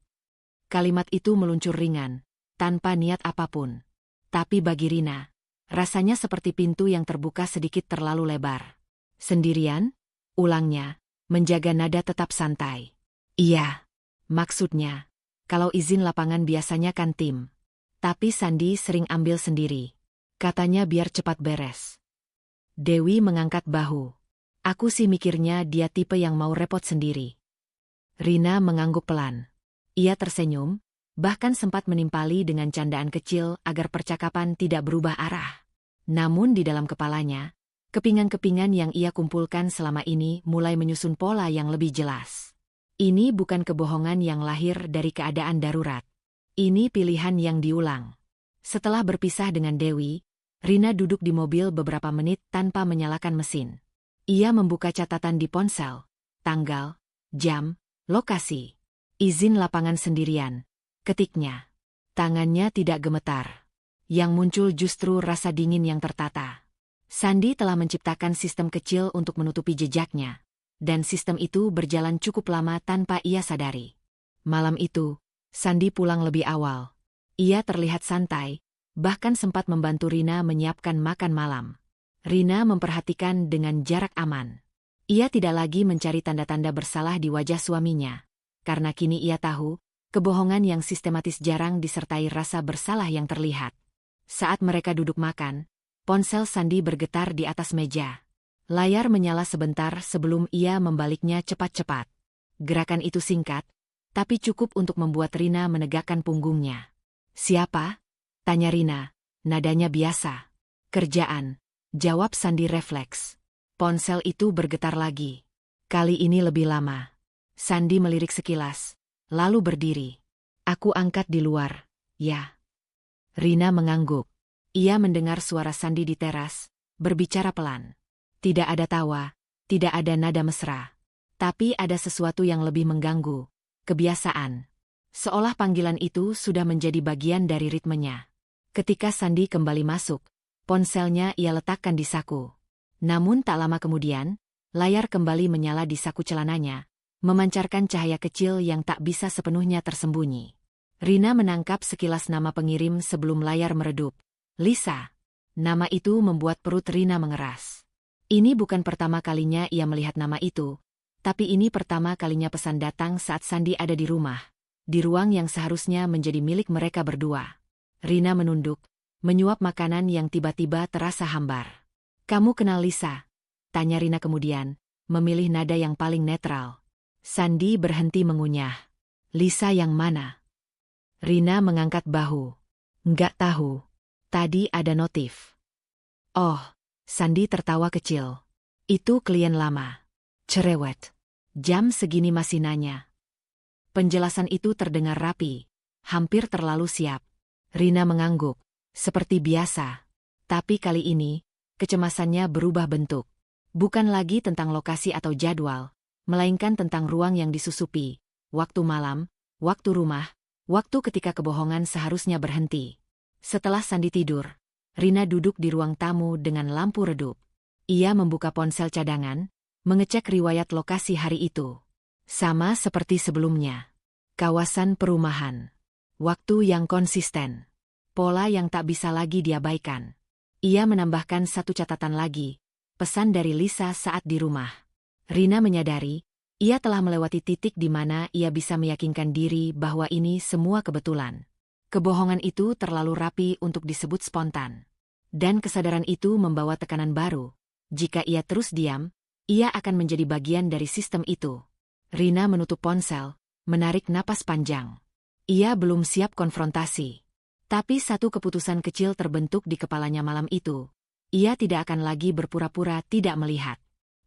Kalimat itu meluncur ringan, tanpa niat apapun. Tapi bagi Rina, rasanya seperti pintu yang terbuka sedikit terlalu lebar. "Sendirian?" ulangnya, menjaga nada tetap santai. "Iya. Maksudnya, kalau izin lapangan biasanya kan tim. Tapi Sandi sering ambil sendiri. Katanya biar cepat beres." Dewi mengangkat bahu. "Aku sih mikirnya dia tipe yang mau repot sendiri." Rina mengangguk pelan. Ia tersenyum, bahkan sempat menimpali dengan candaan kecil agar percakapan tidak berubah arah. Namun di dalam kepalanya, kepingan-kepingan yang ia kumpulkan selama ini mulai menyusun pola yang lebih jelas. Ini bukan kebohongan yang lahir dari keadaan darurat. Ini pilihan yang diulang. Setelah berpisah dengan Dewi, Rina duduk di mobil beberapa menit tanpa menyalakan mesin. Ia membuka catatan di ponsel, tanggal, jam, lokasi, izin lapangan sendirian, ketiknya. Tangannya tidak gemetar. Yang muncul justru rasa dingin yang tertata. Sandy telah menciptakan sistem kecil untuk menutupi jejaknya. Dan sistem itu berjalan cukup lama tanpa ia sadari. Malam itu, Sandy pulang lebih awal. Ia terlihat santai, bahkan sempat membantu Rina menyiapkan makan malam. Rina memperhatikan dengan jarak aman. Ia tidak lagi mencari tanda-tanda bersalah di wajah suaminya. Karena kini ia tahu, kebohongan yang sistematis jarang disertai rasa bersalah yang terlihat. Saat mereka duduk makan, ponsel Sandy bergetar di atas meja. Layar menyala sebentar sebelum ia membaliknya cepat-cepat. Gerakan itu singkat, tapi cukup untuk membuat Rina menegakkan punggungnya. "Siapa?" tanya Rina, nadanya biasa. "Kerjaan," jawab Sandy refleks. Ponsel itu bergetar lagi. Kali ini lebih lama. Sandy melirik sekilas, lalu berdiri. "Aku angkat di luar, ya." Rina mengangguk. Ia mendengar suara Sandy di teras, berbicara pelan. Tidak ada tawa, tidak ada nada mesra. Tapi ada sesuatu yang lebih mengganggu, kebiasaan. Seolah panggilan itu sudah menjadi bagian dari ritmenya. Ketika Sandy kembali masuk, ponselnya ia letakkan di saku. Namun tak lama kemudian, layar kembali menyala di saku celananya, memancarkan cahaya kecil yang tak bisa sepenuhnya tersembunyi. Rina menangkap sekilas nama pengirim sebelum layar meredup. Lisa. Nama itu membuat perut Rina mengeras. Ini bukan pertama kalinya ia melihat nama itu, tapi ini pertama kalinya pesan datang saat Sandy ada di rumah, di ruang yang seharusnya menjadi milik mereka berdua. Rina menunduk, menyuap makanan yang tiba-tiba terasa hambar. "Kamu kenal Lisa?" tanya Rina kemudian, memilih nada yang paling netral. Sandy berhenti mengunyah. "Lisa yang mana?" Rina mengangkat bahu. "Nggak tahu. Tadi ada notif." "Oh," Sandy tertawa kecil. "Itu klien lama." Cerewet. Jam segini masih nanya. Penjelasan itu terdengar rapi, hampir terlalu siap. Rina mengangguk, seperti biasa. Tapi kali ini, kecemasannya berubah bentuk. Bukan lagi tentang lokasi atau jadwal, melainkan tentang ruang yang disusupi, waktu malam, waktu rumah, waktu ketika kebohongan seharusnya berhenti. Setelah Sandy tidur, Rina duduk di ruang tamu dengan lampu redup. Ia membuka ponsel cadangan, mengecek riwayat lokasi hari itu. Sama seperti sebelumnya. Kawasan perumahan. Waktu yang konsisten. Pola yang tak bisa lagi diabaikan. Ia menambahkan satu catatan lagi, pesan dari Lisa saat di rumah. Rina menyadari, ia telah melewati titik di mana ia bisa meyakinkan diri bahwa ini semua kebetulan. Kebohongan itu terlalu rapi untuk disebut spontan. Dan kesadaran itu membawa tekanan baru. Jika ia terus diam, ia akan menjadi bagian dari sistem itu. Rina menutup ponsel, menarik napas panjang. Ia belum siap konfrontasi. Tapi satu keputusan kecil terbentuk di kepalanya malam itu. Ia tidak akan lagi berpura-pura tidak melihat.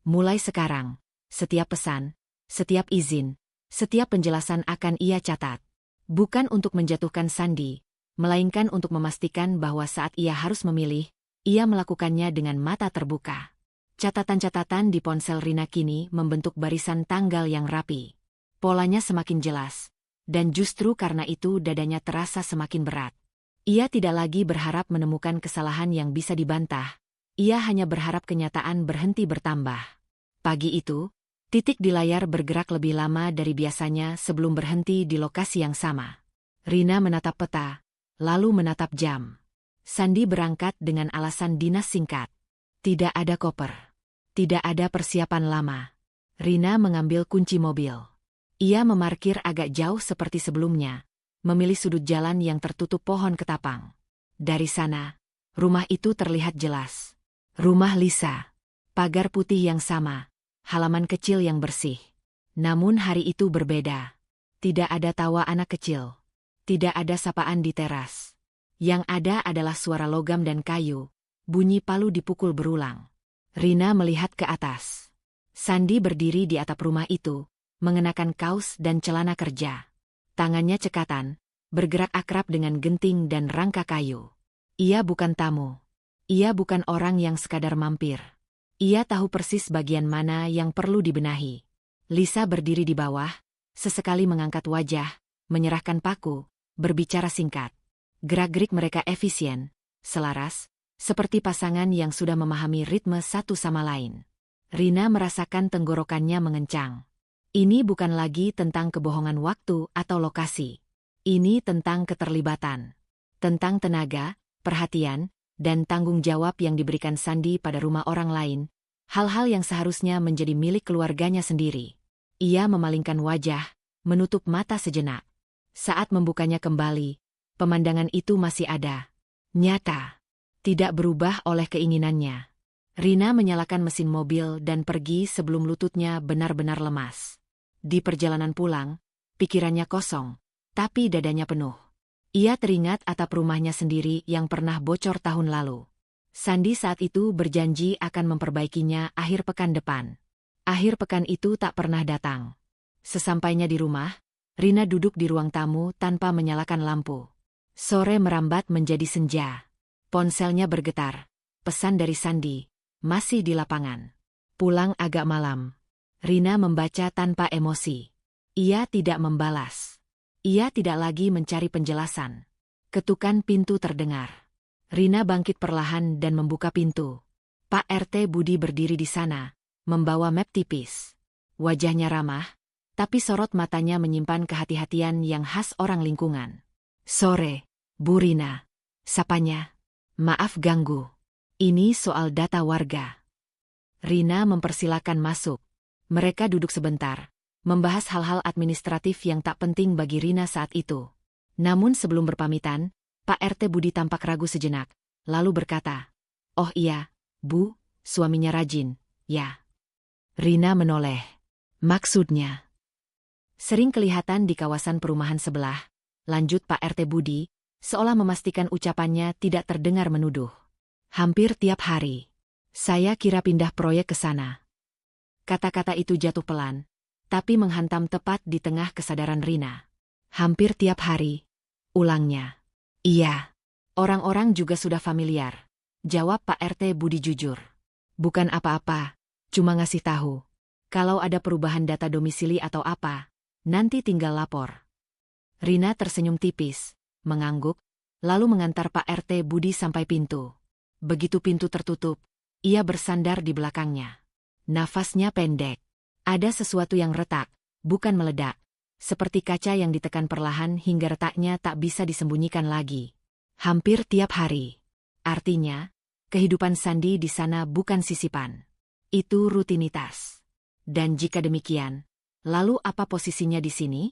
Mulai sekarang, setiap pesan, setiap izin, setiap penjelasan akan ia catat. Bukan untuk menjatuhkan Sandy, melainkan untuk memastikan bahwa saat ia harus memilih, ia melakukannya dengan mata terbuka. Catatan-catatan di ponsel Rina kini membentuk barisan tanggal yang rapi. Polanya semakin jelas, dan justru karena itu dadanya terasa semakin berat. Ia tidak lagi berharap menemukan kesalahan yang bisa dibantah, ia hanya berharap kenyataan berhenti bertambah. Pagi itu, titik di layar bergerak lebih lama dari biasanya sebelum berhenti di lokasi yang sama. Rina menatap peta, lalu menatap jam. Sandy berangkat dengan alasan dinas singkat. Tidak ada koper. Tidak ada persiapan lama. Rina mengambil kunci mobil. Ia memarkir agak jauh seperti sebelumnya, memilih sudut jalan yang tertutup pohon ketapang. Dari sana, rumah itu terlihat jelas. Rumah Lisa. Pagar putih yang sama. Halaman kecil yang bersih. Namun hari itu berbeda. Tidak ada tawa anak kecil. Tidak ada sapaan di teras. Yang ada adalah suara logam dan kayu. Bunyi palu dipukul berulang. Rina melihat ke atas. Sandy berdiri di atap rumah itu, mengenakan kaos dan celana kerja. Tangannya cekatan, bergerak akrab dengan genting dan rangka kayu. Ia bukan tamu. Ia bukan orang yang sekadar mampir. Ia tahu persis bagian mana yang perlu dibenahi. Lisa berdiri di bawah, sesekali mengangkat wajah, menyerahkan paku, berbicara singkat. Gerak-gerik mereka efisien, selaras, seperti pasangan yang sudah memahami ritme satu sama lain. Rina merasakan tenggorokannya mengencang. Ini bukan lagi tentang kebohongan waktu atau lokasi. Ini tentang keterlibatan. Tentang tenaga, perhatian, dan tanggung jawab yang diberikan Sandi pada rumah orang lain, hal-hal yang seharusnya menjadi milik keluarganya sendiri. Ia memalingkan wajah, menutup mata sejenak. Saat membukanya kembali, pemandangan itu masih ada. Nyata. Tidak berubah oleh keinginannya. Rina menyalakan mesin mobil dan pergi sebelum lututnya benar-benar lemas. Di perjalanan pulang, pikirannya kosong, tapi dadanya penuh. Ia teringat atap rumahnya sendiri yang pernah bocor tahun lalu. Sandi saat itu berjanji akan memperbaikinya akhir pekan depan. Akhir pekan itu tak pernah datang. Sesampainya di rumah, Rina duduk di ruang tamu tanpa menyalakan lampu. Sore merambat menjadi senja. Ponselnya bergetar. Pesan dari Sandi, masih di lapangan. Pulang agak malam. Rina membaca tanpa emosi. Ia tidak membalas. Ia tidak lagi mencari penjelasan. Ketukan pintu terdengar. Rina bangkit perlahan dan membuka pintu. Pak RT Budi berdiri di sana, membawa map tipis. Wajahnya ramah, tapi sorot matanya menyimpan kehati-hatian yang khas orang lingkungan. Sore, Bu Rina. Sapanya. Maaf ganggu. Ini soal data warga. Rina mempersilakan masuk. Mereka duduk sebentar, membahas hal-hal administratif yang tak penting bagi Rina saat itu. Namun sebelum berpamitan, Pak RT Budi tampak ragu sejenak, lalu berkata, "Oh iya, Bu, suaminya rajin, ya." Rina menoleh. Maksudnya? Sering kelihatan di kawasan perumahan sebelah, lanjut Pak RT Budi, seolah memastikan ucapannya tidak terdengar menuduh. Hampir tiap hari. Saya kira pindah proyek ke sana. Kata-kata itu jatuh pelan, tapi menghantam tepat di tengah kesadaran Rina. Hampir tiap hari. Ulangnya. Iya. Orang-orang juga sudah familiar. Jawab Pak RT Budi jujur. Bukan apa-apa, cuma ngasih tahu. Kalau ada perubahan data domisili atau apa, nanti tinggal lapor. Rina tersenyum tipis, mengangguk, lalu mengantar Pak RT Budi sampai pintu. Begitu pintu tertutup, ia bersandar di belakangnya. Nafasnya pendek. Ada sesuatu yang retak, bukan meledak. Seperti kaca yang ditekan perlahan hingga retaknya tak bisa disembunyikan lagi. Hampir tiap hari. Artinya, kehidupan Sandi di sana bukan sisipan. Itu rutinitas. Dan jika demikian, lalu apa posisinya di sini?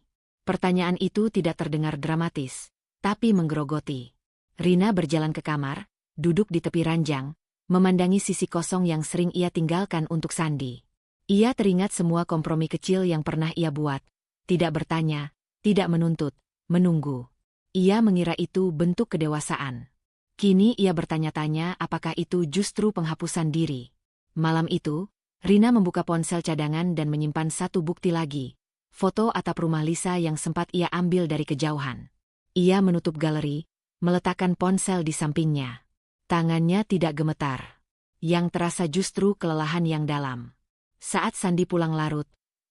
Pertanyaan itu tidak terdengar dramatis, tapi menggerogoti. Rina berjalan ke kamar, duduk di tepi ranjang, memandangi sisi kosong yang sering ia tinggalkan untuk Sandi. Ia teringat semua kompromi kecil yang pernah ia buat. Tidak bertanya, tidak menuntut, menunggu. Ia mengira itu bentuk kedewasaan. Kini ia bertanya-tanya apakah itu justru penghapusan diri. Malam itu, Rina membuka ponsel cadangan dan menyimpan satu bukti lagi. Foto atap rumah Lisa yang sempat ia ambil dari kejauhan. Ia menutup galeri, meletakkan ponsel di sampingnya. Tangannya tidak gemetar. Yang terasa justru kelelahan yang dalam. Saat Sandi pulang larut,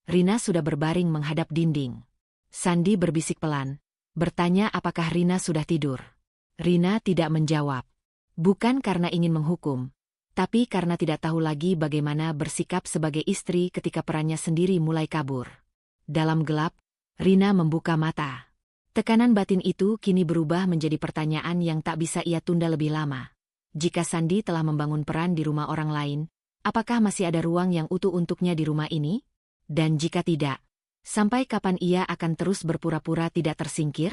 Rina sudah berbaring menghadap dinding. Sandi berbisik pelan, bertanya apakah Rina sudah tidur. Rina tidak menjawab. Bukan karena ingin menghukum, tapi karena tidak tahu lagi bagaimana bersikap sebagai istri ketika perannya sendiri mulai kabur. Dalam gelap, Rina membuka mata. Tekanan batin itu kini berubah menjadi pertanyaan yang tak bisa ia tunda lebih lama. Jika Sandi telah membangun peran di rumah orang lain, apakah masih ada ruang yang utuh untuknya di rumah ini? Dan jika tidak, sampai kapan ia akan terus berpura-pura tidak tersingkir?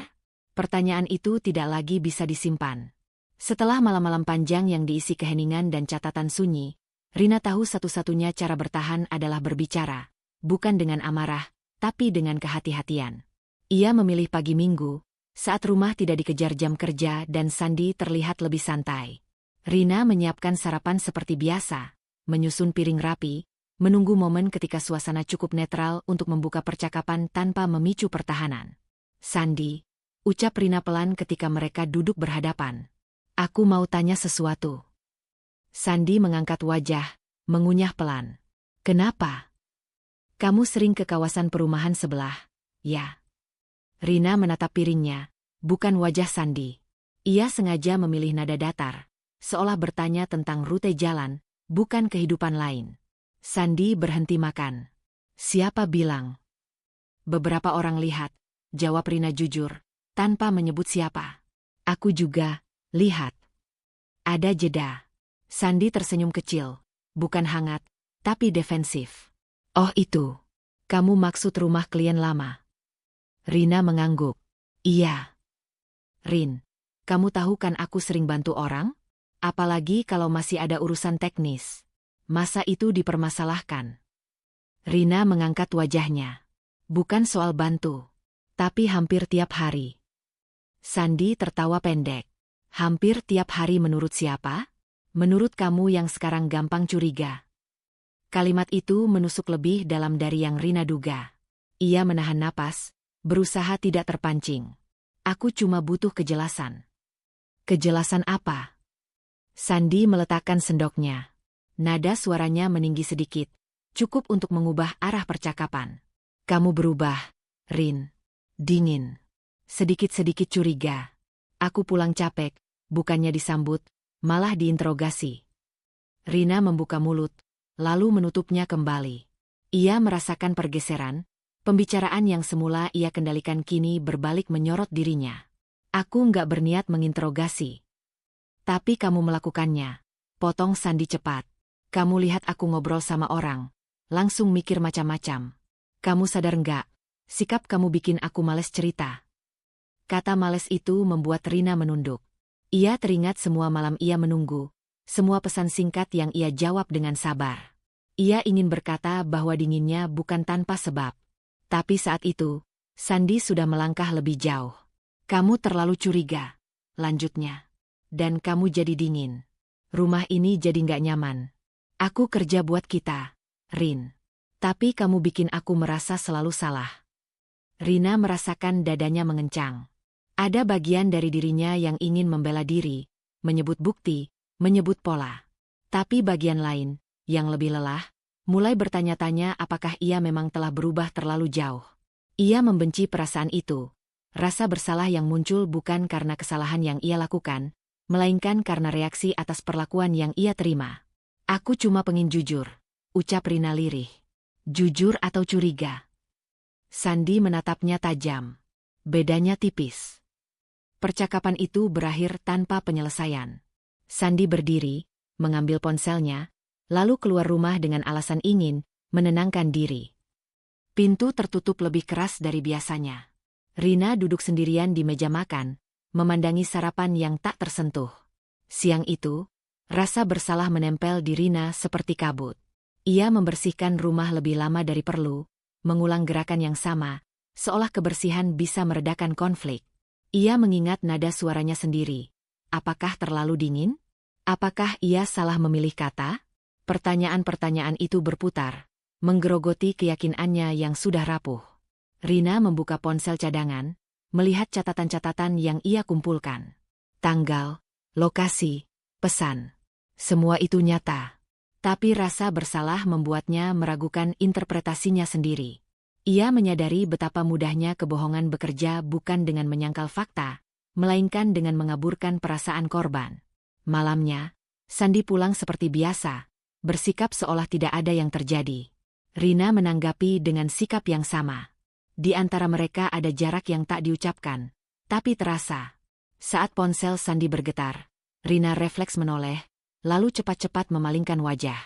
Pertanyaan itu tidak lagi bisa disimpan. Setelah malam-malam panjang yang diisi keheningan dan catatan sunyi, Rina tahu satu-satunya cara bertahan adalah berbicara, bukan dengan amarah, tapi dengan kehati-hatian. Ia memilih pagi Minggu, saat rumah tidak dikejar jam kerja dan Sandi terlihat lebih santai. Rina menyiapkan sarapan seperti biasa, menyusun piring rapi, menunggu momen ketika suasana cukup netral untuk membuka percakapan tanpa memicu pertahanan. Sandi, ucap Rina pelan ketika mereka duduk berhadapan. Aku mau tanya sesuatu. Sandi mengangkat wajah, mengunyah pelan. Kenapa? Kamu sering ke kawasan perumahan sebelah, ya? Rina menatap piringnya, bukan wajah Sandi. Ia sengaja memilih nada datar, seolah bertanya tentang rute jalan, bukan kehidupan lain. Sandi berhenti makan. Siapa bilang? Beberapa orang lihat, jawab Rina jujur, tanpa menyebut siapa. Aku juga lihat. Ada jeda. Sandi tersenyum kecil, bukan hangat, tapi defensif. Oh itu, kamu maksud rumah klien lama? Rina mengangguk. Iya. Rin, kamu tahu kan aku sering bantu orang? Apalagi kalau masih ada urusan teknis. Masa itu dipermasalahkan? Rina mengangkat wajahnya. Bukan soal bantu, tapi hampir tiap hari. Sandi tertawa pendek. Hampir tiap hari menurut siapa? Menurut kamu yang sekarang gampang curiga. Kalimat itu menusuk lebih dalam dari yang Rina duga. Ia menahan napas, berusaha tidak terpancing. Aku cuma butuh kejelasan. Kejelasan apa? Sandi meletakkan sendoknya. Nada suaranya meninggi sedikit, cukup untuk mengubah arah percakapan. Kamu berubah, Rin. Dingin. Sedikit-sedikit curiga. Aku pulang capek, bukannya disambut, malah diinterogasi. Rina membuka mulut, lalu menutupnya kembali. Ia merasakan pergeseran, pembicaraan yang semula ia kendalikan kini berbalik menyorot dirinya. Aku nggak berniat menginterogasi. Tapi kamu melakukannya. Potong Sandi cepat. Kamu lihat aku ngobrol sama orang, langsung mikir macam-macam. Kamu sadar nggak? Sikap kamu bikin aku males cerita. Kata males itu membuat Rina menunduk. Ia teringat semua malam ia menunggu, semua pesan singkat yang ia jawab dengan sabar. Ia ingin berkata bahwa dinginnya bukan tanpa sebab. Tapi saat itu, Sandi sudah melangkah lebih jauh. Kamu terlalu curiga, lanjutnya. Dan kamu jadi dingin. Rumah ini jadi nggak nyaman. Aku kerja buat kita, Rin. Tapi kamu bikin aku merasa selalu salah. Rina merasakan dadanya mengencang. Ada bagian dari dirinya yang ingin membela diri, menyebut bukti, menyebut pola. Tapi bagian lain, yang lebih lelah, mulai bertanya-tanya apakah ia memang telah berubah terlalu jauh. Ia membenci perasaan itu. Rasa bersalah yang muncul bukan karena kesalahan yang ia lakukan, melainkan karena reaksi atas perlakuan yang ia terima. Aku cuma pengen jujur, ucap Rina lirih. Jujur atau curiga? Sandi menatapnya tajam. Bedanya tipis. Percakapan itu berakhir tanpa penyelesaian. Sandi berdiri, mengambil ponselnya, lalu keluar rumah dengan alasan ingin menenangkan diri. Pintu tertutup lebih keras dari biasanya. Rina duduk sendirian di meja makan, memandangi sarapan yang tak tersentuh. Siang itu, rasa bersalah menempel di Rina seperti kabut. Ia membersihkan rumah lebih lama dari perlu, mengulang gerakan yang sama, seolah kebersihan bisa meredakan konflik. Ia mengingat nada suaranya sendiri. Apakah terlalu dingin? Apakah ia salah memilih kata? Pertanyaan-pertanyaan itu berputar, menggerogoti keyakinannya yang sudah rapuh. Rina membuka ponsel cadangan, melihat catatan-catatan yang ia kumpulkan. Tanggal, lokasi, pesan. Semua itu nyata. Tapi rasa bersalah membuatnya meragukan interpretasinya sendiri. Ia menyadari betapa mudahnya kebohongan bekerja bukan dengan menyangkal fakta, melainkan dengan mengaburkan perasaan korban. Malamnya, Sandi pulang seperti biasa, bersikap seolah tidak ada yang terjadi. Rina menanggapi dengan sikap yang sama. Di antara mereka ada jarak yang tak diucapkan, tapi terasa. Saat ponsel Sandi bergetar, Rina refleks menoleh, lalu cepat-cepat memalingkan wajah.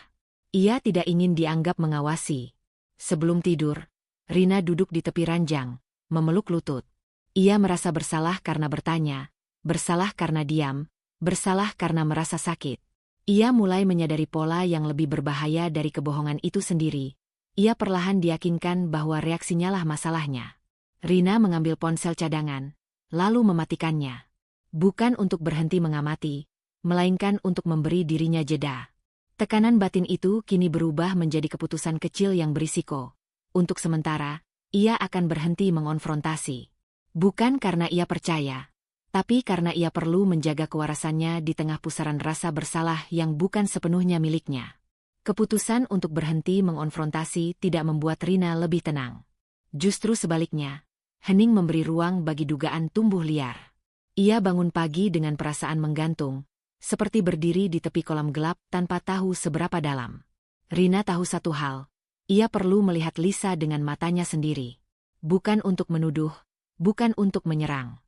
Ia tidak ingin dianggap mengawasi. Sebelum tidur, Rina duduk di tepi ranjang, memeluk lutut. Ia merasa bersalah karena bertanya, bersalah karena diam, bersalah karena merasa sakit. Ia mulai menyadari pola yang lebih berbahaya dari kebohongan itu sendiri. Ia perlahan diyakinkan bahwa reaksinya lah masalahnya. Rina mengambil ponsel cadangan, lalu mematikannya. Bukan untuk berhenti mengamati, melainkan untuk memberi dirinya jeda. Tekanan batin itu kini berubah menjadi keputusan kecil yang berisiko. Untuk sementara, ia akan berhenti mengonfrontasi. Bukan karena ia percaya, Tapi karena ia perlu menjaga kewarasannya di tengah pusaran rasa bersalah yang bukan sepenuhnya miliknya. Keputusan untuk berhenti mengonfrontasi tidak membuat Rina lebih tenang. Justru sebaliknya, hening memberi ruang bagi dugaan tumbuh liar. Ia bangun pagi dengan perasaan menggantung, seperti berdiri di tepi kolam gelap tanpa tahu seberapa dalam. Rina tahu satu hal, ia perlu melihat Lisa dengan matanya sendiri. Bukan untuk menuduh, bukan untuk menyerang.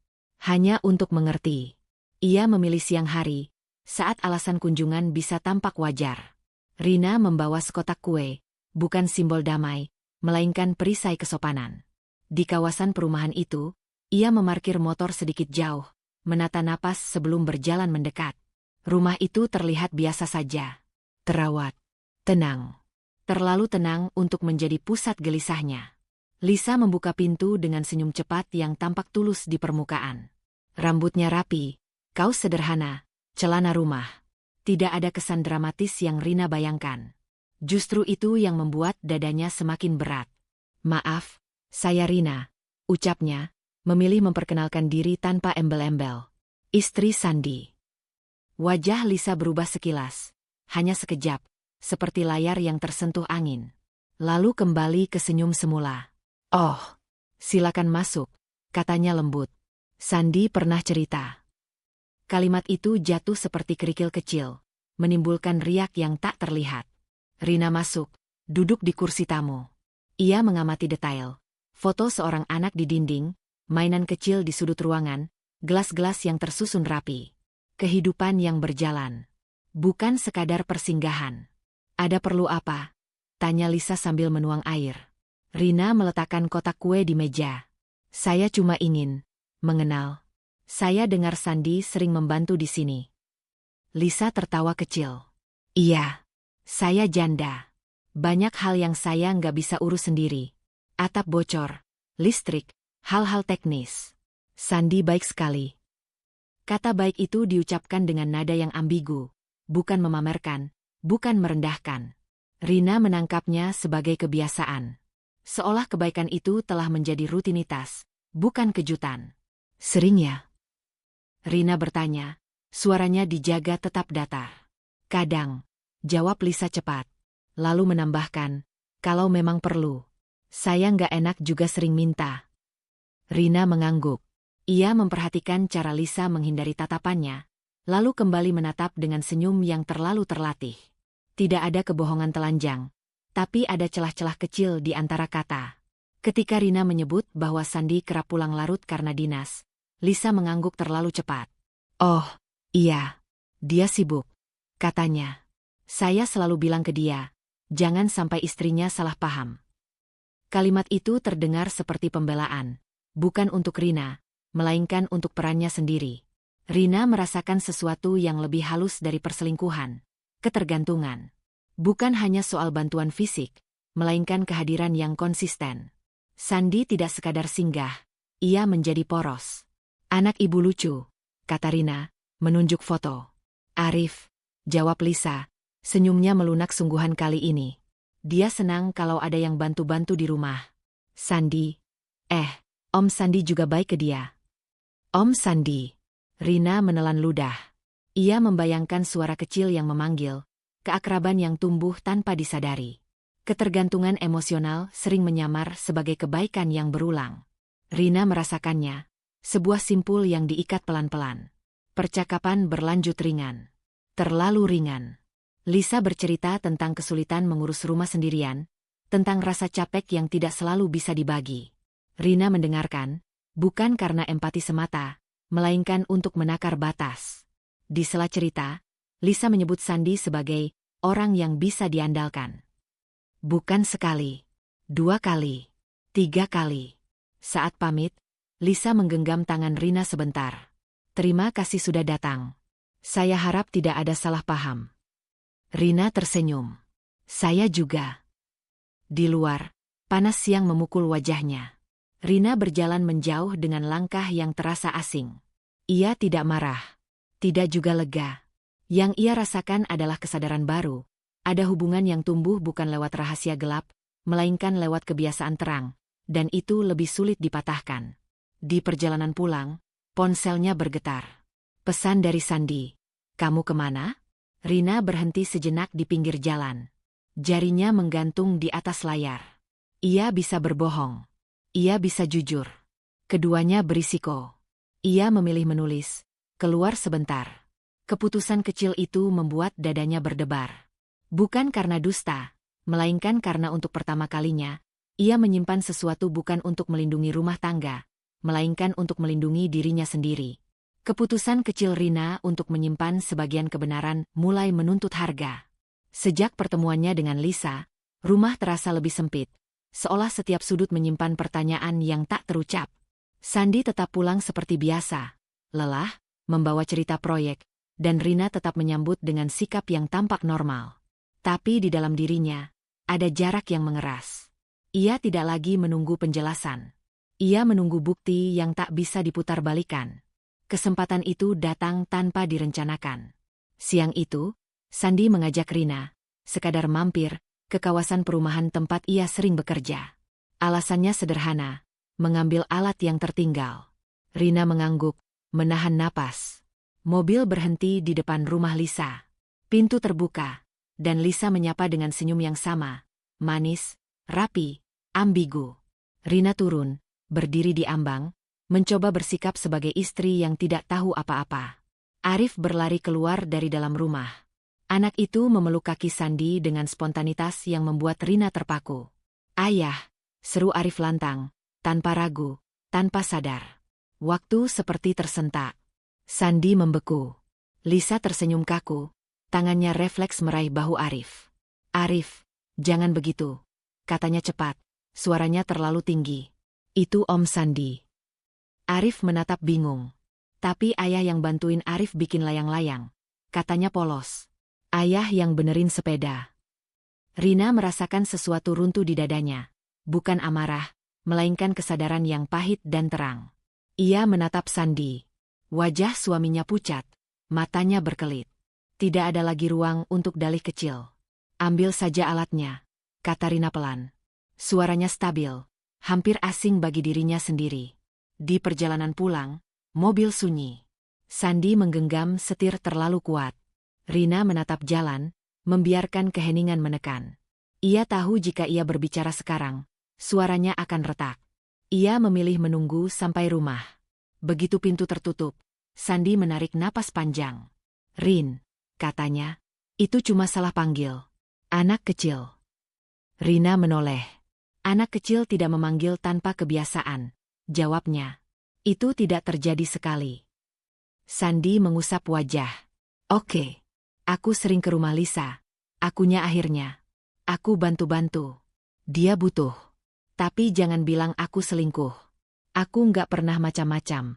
Hanya untuk mengerti. Ia memilih siang hari, saat alasan kunjungan bisa tampak wajar. Rina membawa sekotak kue, bukan simbol damai, melainkan perisai kesopanan. Di kawasan perumahan itu, ia memarkir motor sedikit jauh, menata napas sebelum berjalan mendekat. Rumah itu terlihat biasa saja. Terawat. Tenang. Terlalu tenang untuk menjadi pusat gelisahnya. Lisa membuka pintu dengan senyum cepat yang tampak tulus di permukaan. Rambutnya rapi, kaos sederhana, celana rumah. Tidak ada kesan dramatis yang Rina bayangkan. Justru itu yang membuat dadanya semakin berat. "Maaf, saya Rina," ucapnya, memilih memperkenalkan diri tanpa embel-embel. "Istri Sandi." Wajah Lisa berubah sekilas, hanya sekejap, seperti layar yang tersentuh angin. Lalu kembali ke senyum semula. "Oh, silakan masuk," katanya lembut. "Sandi pernah cerita." Kalimat itu jatuh seperti kerikil kecil, menimbulkan riak yang tak terlihat. Rina masuk, duduk di kursi tamu. Ia mengamati detail. Foto seorang anak di dinding, mainan kecil di sudut ruangan, gelas-gelas yang tersusun rapi. Kehidupan yang berjalan. Bukan sekadar persinggahan. "Ada perlu apa?" tanya Lisa sambil menuang air. Rina meletakkan kotak kue di meja. "Saya cuma ingin mengenal. Saya dengar Sandi sering membantu di sini." Lisa tertawa kecil. "Iya, saya janda. Banyak hal yang saya nggak bisa urus sendiri. Atap bocor, listrik, hal-hal teknis. Sandi baik sekali." Kata baik itu diucapkan dengan nada yang ambigu, bukan memamerkan, bukan merendahkan. Rina menangkapnya sebagai kebiasaan. Seolah kebaikan itu telah menjadi rutinitas, bukan kejutan. "Sering ya?" Rina bertanya, suaranya dijaga tetap datar. "Kadang," jawab Lisa cepat. Lalu menambahkan, "kalau memang perlu. Saya nggak enak juga sering minta." Rina mengangguk. Ia memperhatikan cara Lisa menghindari tatapannya, lalu kembali menatap dengan senyum yang terlalu terlatih. Tidak ada kebohongan telanjang, tapi ada celah-celah kecil di antara kata. Ketika Rina menyebut bahwa Sandi kerap pulang larut karena dinas, Lisa mengangguk terlalu cepat. "Oh, iya. Dia sibuk," katanya. "Saya selalu bilang ke dia, jangan sampai istrinya salah paham." Kalimat itu terdengar seperti pembelaan, bukan untuk Rina, melainkan untuk perannya sendiri. Rina merasakan sesuatu yang lebih halus dari perselingkuhan, ketergantungan. Bukan hanya soal bantuan fisik, melainkan kehadiran yang konsisten. Sandi tidak sekadar singgah, ia menjadi poros. "Anak ibu lucu," kata Rina, menunjuk foto. "Arif," jawab Lisa, senyumnya melunak sungguhan kali ini. Dia senang kalau ada yang bantu-bantu di rumah. "Sandi. Om Sandi juga baik ke dia." "Om Sandi." Rina menelan ludah. Ia membayangkan suara kecil yang memanggil, keakraban yang tumbuh tanpa disadari. Ketergantungan emosional sering menyamar sebagai kebaikan yang berulang. Rina merasakannya, sebuah simpul yang diikat pelan-pelan. Percakapan berlanjut ringan. Terlalu ringan. Lisa bercerita tentang kesulitan mengurus rumah sendirian, tentang rasa capek yang tidak selalu bisa dibagi. Rina mendengarkan, bukan karena empati semata, melainkan untuk menakar batas. Di sela cerita, Lisa menyebut Sandi sebagai orang yang bisa diandalkan. Bukan sekali, 2 kali, 3 kali. Saat pamit, Lisa menggenggam tangan Rina sebentar. "Terima kasih sudah datang. Saya harap tidak ada salah paham." Rina tersenyum. "Saya juga." Di luar, panas siang memukul wajahnya. Rina berjalan menjauh dengan langkah yang terasa asing. Ia tidak marah, tidak juga lega. Yang ia rasakan adalah kesadaran baru. Ada hubungan yang tumbuh bukan lewat rahasia gelap, melainkan lewat kebiasaan terang, dan itu lebih sulit dipatahkan. Di perjalanan pulang, Ponselnya bergetar. Pesan dari Sandi. Kamu kemana? Rina berhenti sejenak di pinggir jalan. Jarinya menggantung di atas layar. Ia bisa berbohong. Ia bisa jujur. Keduanya berisiko. Ia memilih menulis. Keluar sebentar. Keputusan kecil itu membuat dadanya berdebar. Bukan karena dusta, melainkan karena untuk pertama kalinya, ia menyimpan sesuatu bukan untuk melindungi rumah tangga, melainkan untuk melindungi dirinya sendiri. Keputusan kecil Rina untuk menyimpan sebagian kebenaran mulai menuntut harga. Sejak pertemuannya dengan Lisa, rumah terasa lebih sempit, seolah setiap sudut menyimpan pertanyaan yang tak terucap. Sandi tetap pulang seperti biasa, lelah, membawa cerita proyek, dan Rina tetap menyambut dengan sikap yang tampak normal. Tapi di dalam dirinya, ada jarak yang mengeras. Ia tidak lagi menunggu penjelasan. Ia menunggu bukti yang tak bisa diputarbalikkan. Kesempatan itu datang tanpa direncanakan. Siang itu, Sandi mengajak Rina, sekadar mampir, ke kawasan perumahan tempat ia sering bekerja. Alasannya sederhana, mengambil alat yang tertinggal. Rina mengangguk, menahan napas. Mobil berhenti di depan rumah Lisa. Pintu terbuka, dan Lisa menyapa dengan senyum yang sama, manis, rapi, ambigu. Rina turun, berdiri di ambang, mencoba bersikap sebagai istri yang tidak tahu apa-apa. Arif berlari keluar dari dalam rumah. Anak itu memeluk kaki Sandi dengan spontanitas yang membuat Rina terpaku. "Ayah," seru Arif lantang, tanpa ragu, tanpa sadar. Waktu seperti tersentak. Sandi membeku. Lisa tersenyum kaku. Tangannya refleks meraih bahu Arif. "Arif, jangan begitu," katanya cepat. Suaranya terlalu tinggi. "Itu Om Sandi." Arif menatap bingung. Tapi ayah yang bantuin Arif bikin layang-layang. Katanya polos. "Ayah yang benerin sepeda." Rina merasakan sesuatu runtuh di dadanya. Bukan amarah, melainkan kesadaran yang pahit dan terang. Ia menatap Sandi. Wajah suaminya pucat. Matanya berkelit. Tidak ada lagi ruang untuk dalih kecil. "Ambil saja alatnya," kata Rina pelan. Suaranya stabil, hampir asing bagi dirinya sendiri. Di perjalanan pulang, mobil sunyi. Sandi menggenggam setir terlalu kuat. Rina menatap jalan, membiarkan keheningan menekan. Ia tahu jika ia berbicara sekarang, suaranya akan retak. Ia memilih menunggu sampai rumah. Begitu pintu tertutup, Sandi menarik napas panjang. "Rin," katanya, "itu cuma salah panggil. Anak kecil." Rina menoleh. "Anak kecil tidak memanggil tanpa kebiasaan," jawabnya. "Itu tidak terjadi sekali." Sandi mengusap wajah. "Oke. Aku sering ke rumah Lisa. Akunya akhirnya. Aku bantu-bantu. Dia butuh. Tapi jangan bilang aku selingkuh. Aku nggak pernah macam-macam."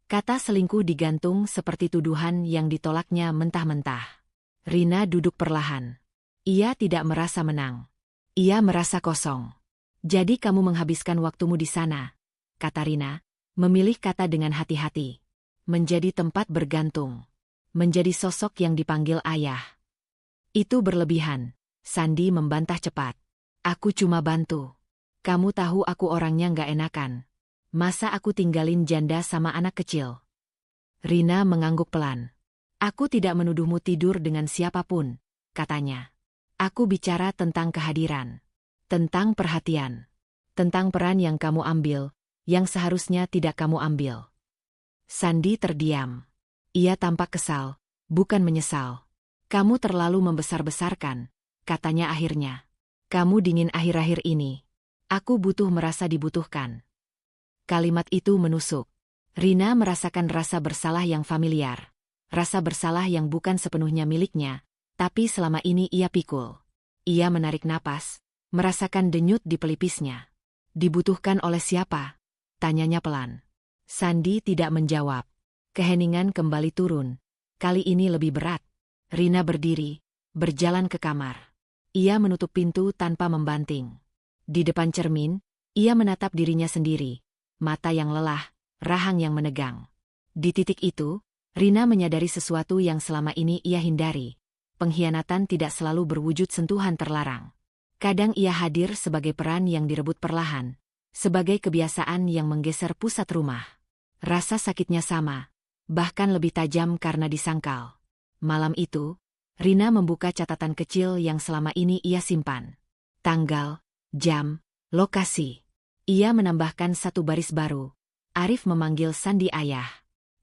Kata selingkuh digantung seperti tuduhan yang ditolaknya mentah-mentah. Rina duduk perlahan. Ia tidak merasa menang. Ia merasa kosong. "Jadi kamu menghabiskan waktumu di sana," kata Rina, memilih kata dengan hati-hati. "Menjadi tempat bergantung. Menjadi sosok yang dipanggil ayah." "Itu berlebihan," Sandi membantah cepat. "Aku cuma bantu. Kamu tahu aku orangnya nggak enakan. Masa aku tinggalin janda sama anak kecil?" Rina mengangguk pelan. "Aku tidak menuduhmu tidur dengan siapapun," katanya. "Aku bicara tentang kehadiran. Tentang perhatian. Tentang peran yang kamu ambil, yang seharusnya tidak kamu ambil." Sandi terdiam. Ia tampak kesal, bukan menyesal. "Kamu terlalu membesar-besarkan," katanya akhirnya. "Kamu dingin akhir-akhir ini. Aku butuh merasa dibutuhkan." Kalimat itu menusuk. Rina merasakan rasa bersalah yang familiar. Rasa bersalah yang bukan sepenuhnya miliknya, tapi selama ini ia pikul. Ia menarik napas, merasakan denyut di pelipisnya. "Dibutuhkan oleh siapa?" tanyanya pelan. Sandi tidak menjawab. Keheningan kembali turun. Kali ini lebih berat. Rina berdiri, berjalan ke kamar. Ia menutup pintu tanpa membanting. Di depan cermin, ia menatap dirinya sendiri. Mata yang lelah, rahang yang menegang. Di titik itu, Rina menyadari sesuatu yang selama ini ia hindari. Pengkhianatan tidak selalu berwujud sentuhan terlarang. Kadang ia hadir sebagai peran yang direbut perlahan, sebagai kebiasaan yang menggeser pusat rumah. Rasa sakitnya sama, bahkan lebih tajam karena disangkal. Malam itu, Rina membuka catatan kecil yang selama ini ia simpan. Tanggal, jam, lokasi. Ia menambahkan satu baris baru. Arif memanggil Sandi ayah.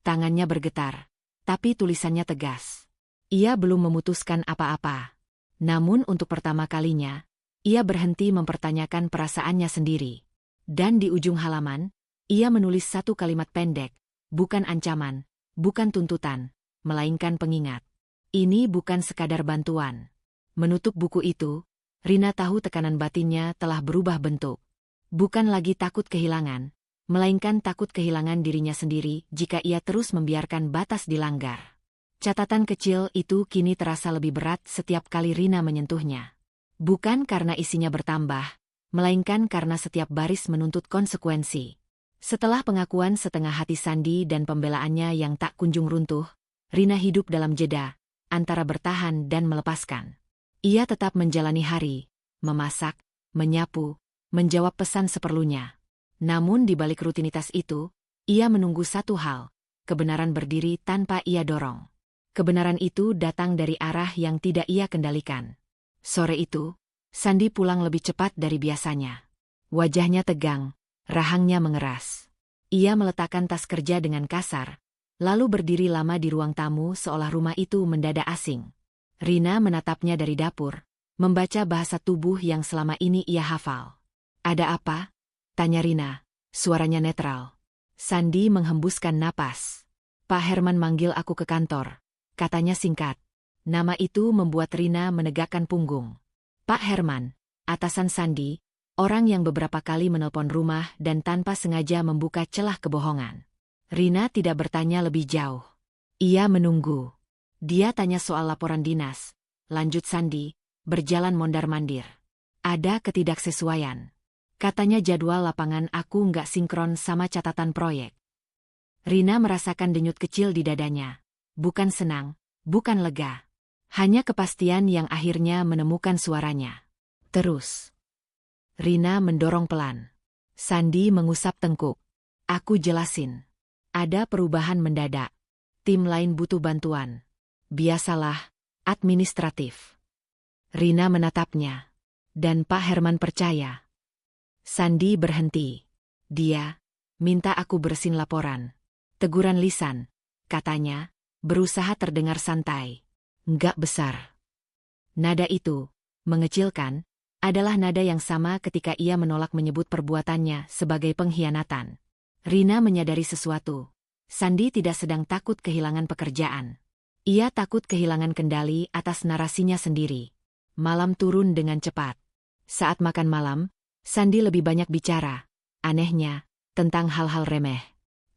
Tangannya bergetar, tapi tulisannya tegas. Ia belum memutuskan apa-apa. Namun untuk pertama kalinya, ia berhenti mempertanyakan perasaannya sendiri. Dan di ujung halaman, ia menulis satu kalimat pendek, bukan ancaman, bukan tuntutan, melainkan pengingat. Ini bukan sekadar bantuan. Menutup buku itu, Rina tahu tekanan batinnya telah berubah bentuk. Bukan lagi takut kehilangan, melainkan takut kehilangan dirinya sendiri jika ia terus membiarkan batas dilanggar. Catatan kecil itu kini terasa lebih berat setiap kali Rina menyentuhnya. Bukan karena isinya bertambah, melainkan karena setiap baris menuntut konsekuensi. Setelah pengakuan setengah hati Sandi dan pembelaannya yang tak kunjung runtuh, Rina hidup dalam jeda, antara bertahan dan melepaskan. Ia tetap menjalani hari, memasak, menyapu, menjawab pesan seperlunya. Namun di balik rutinitas itu, ia menunggu satu hal, kebenaran berdiri tanpa ia dorong. Kebenaran itu datang dari arah yang tidak ia kendalikan. Sore itu, Sandi pulang lebih cepat dari biasanya. Wajahnya tegang, rahangnya mengeras. Ia meletakkan tas kerja dengan kasar, lalu berdiri lama di ruang tamu seolah rumah itu mendadak asing. Rina menatapnya dari dapur, membaca bahasa tubuh yang selama ini ia hafal. "Ada apa?" tanya Rina, suaranya netral. Sandi menghembuskan napas. "Pak Herman manggil aku ke kantor," katanya singkat. Nama itu membuat Rina menegakkan punggung. Pak Herman, atasan Sandi, orang yang beberapa kali menelpon rumah dan tanpa sengaja membuka celah kebohongan. Rina tidak bertanya lebih jauh. Ia menunggu. Dia tanya soal laporan dinas. Lanjut Sandi, berjalan mondar-mandir. "Ada ketidaksesuaian. Katanya jadwal lapangan aku nggak sinkron sama catatan proyek." Rina merasakan denyut kecil di dadanya. Bukan senang, bukan lega. Hanya kepastian yang akhirnya menemukan suaranya. "Terus." Rina mendorong pelan. Sandi mengusap tengkuk. "Aku jelasin. Ada perubahan mendadak. Tim lain butuh bantuan. Biasalah, administratif." Rina menatapnya. "Dan Pak Herman percaya?" Sandi berhenti. "Dia minta aku bersihin laporan. Teguran lisan," katanya, berusaha terdengar santai. "Nggak besar." Nada itu, mengecilkan, adalah nada yang sama ketika ia menolak menyebut perbuatannya sebagai pengkhianatan. Rina menyadari sesuatu. Sandi tidak sedang takut kehilangan pekerjaan. Ia takut kehilangan kendali atas narasinya sendiri. Malam turun dengan cepat. Saat makan malam, Sandi lebih banyak bicara. Anehnya, tentang hal-hal remeh.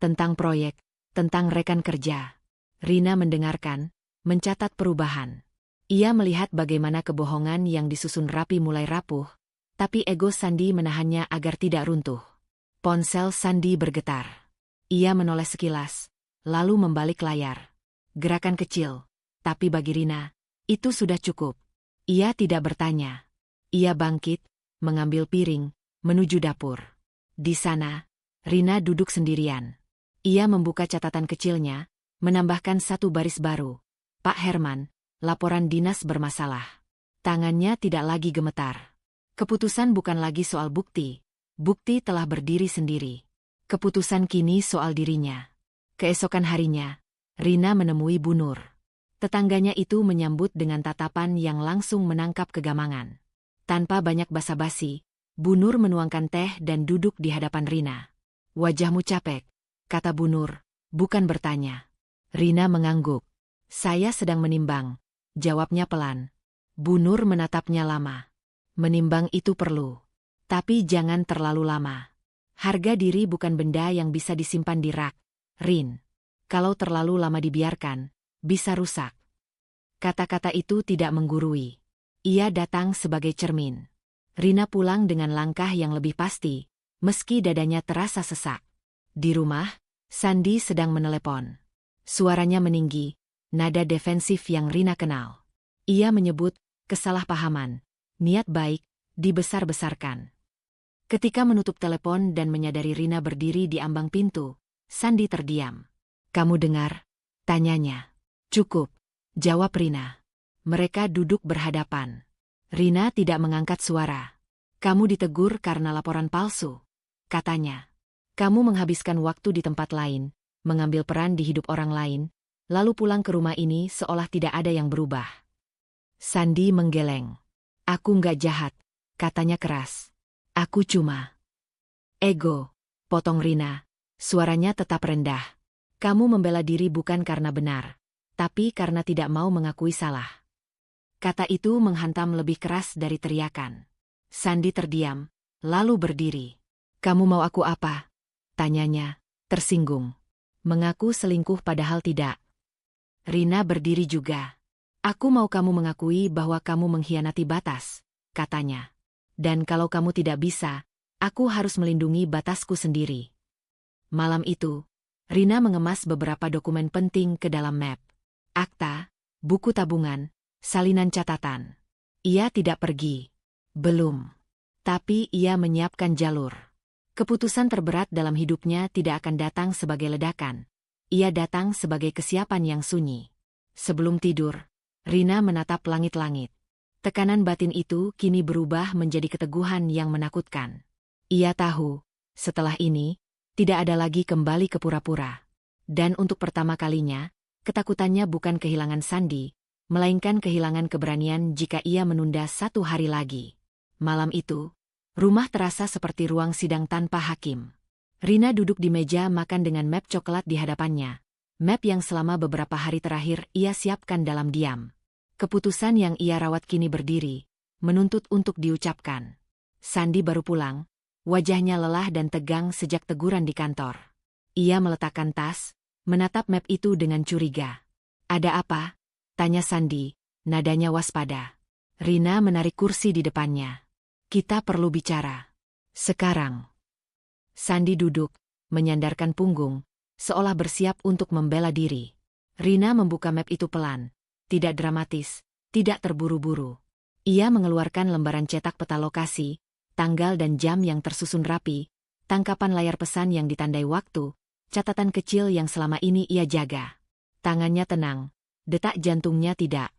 Tentang proyek, tentang rekan kerja. Rina mendengarkan, mencatat perubahan. Ia melihat bagaimana kebohongan yang disusun rapi mulai rapuh, tapi ego Sandi menahannya agar tidak runtuh. Ponsel Sandi bergetar. Ia menoleh sekilas, lalu membalik layar. Gerakan kecil, tapi bagi Rina, itu sudah cukup. Ia tidak bertanya. Ia bangkit, mengambil piring, menuju dapur. Di sana, Rina duduk sendirian. Ia membuka catatan kecilnya, menambahkan satu baris baru. "Pak Herman, laporan dinas bermasalah." Tangannya tidak lagi gemetar. Keputusan bukan lagi soal bukti. Bukti telah berdiri sendiri. Keputusan kini soal dirinya. Keesokan harinya, Rina menemui Bu Nur. Tetangganya itu menyambut dengan tatapan yang langsung menangkap kegamangan. Tanpa banyak basa-basi, Bu Nur menuangkan teh dan duduk di hadapan Rina. "Wajahmu capek," kata Bu Nur, bukan bertanya. Rina mengangguk. "Saya sedang menimbang," jawabnya pelan. Bu Nur menatapnya lama. "Menimbang itu perlu. Tapi jangan terlalu lama. Harga diri bukan benda yang bisa disimpan di rak, Rin. Kalau terlalu lama dibiarkan, bisa rusak." Kata-kata itu tidak menggurui. Ia datang sebagai cermin. Rina pulang dengan langkah yang lebih pasti, meski dadanya terasa sesak. Di rumah, Sandi sedang menelepon. Suaranya meninggi, nada defensif yang Rina kenal. Ia menyebut kesalahpahaman, niat baik, dibesar-besarkan. Ketika menutup telepon dan menyadari Rina berdiri di ambang pintu, Sandi terdiam. Kamu dengar? Tanyanya. Cukup, jawab Rina. Mereka duduk berhadapan. Rina tidak mengangkat suara. Kamu ditegur karena laporan palsu, katanya. Kamu menghabiskan waktu di tempat lain, mengambil peran di hidup orang lain, lalu pulang ke rumah ini seolah tidak ada yang berubah. Sandi menggeleng. Aku nggak jahat, katanya keras. Aku cuma ego, potong Rina. Suaranya tetap rendah. Kamu membela diri bukan karena benar, tapi karena tidak mau mengakui salah. Kata itu menghantam lebih keras dari teriakan. Sandi terdiam, lalu berdiri. Kamu mau aku apa? Tanyanya, tersinggung. Mengaku selingkuh padahal tidak. Rina berdiri juga. Aku mau kamu mengakui bahwa kamu mengkhianati batas, katanya. Dan kalau kamu tidak bisa, aku harus melindungi batasku sendiri. Malam itu, Rina mengemas beberapa dokumen penting ke dalam map. Akta, buku tabungan, salinan catatan. Ia tidak pergi. Belum. Tapi ia menyiapkan jalur. Keputusan terberat dalam hidupnya tidak akan datang sebagai ledakan. Ia datang sebagai kesiapan yang sunyi. Sebelum tidur, Rina menatap langit-langit. Tekanan batin itu kini berubah menjadi keteguhan yang menakutkan. Ia tahu, setelah ini, tidak ada lagi kembali ke pura-pura. Dan untuk pertama kalinya, ketakutannya bukan kehilangan Sandi, melainkan kehilangan keberanian jika ia menunda 1 hari lagi. Malam itu, rumah terasa seperti ruang sidang tanpa hakim. Rina duduk di meja makan dengan map coklat di hadapannya. Map yang selama beberapa hari terakhir ia siapkan dalam diam. Keputusan yang ia rawat kini berdiri, menuntut untuk diucapkan. Sandi baru pulang. Wajahnya lelah dan tegang sejak teguran di kantor. Ia meletakkan tas, menatap map itu dengan curiga. Ada apa? Tanya Sandi, nadanya waspada. Rina menarik kursi di depannya. Kita perlu bicara. Sekarang. Sandi duduk, menyandarkan punggung, seolah bersiap untuk membela diri. Rina membuka map itu pelan, tidak dramatis, tidak terburu-buru. Ia mengeluarkan lembaran cetak peta lokasi, tanggal dan jam yang tersusun rapi, tangkapan layar pesan yang ditandai waktu, catatan kecil yang selama ini ia jaga. Tangannya tenang, detak jantungnya tidak.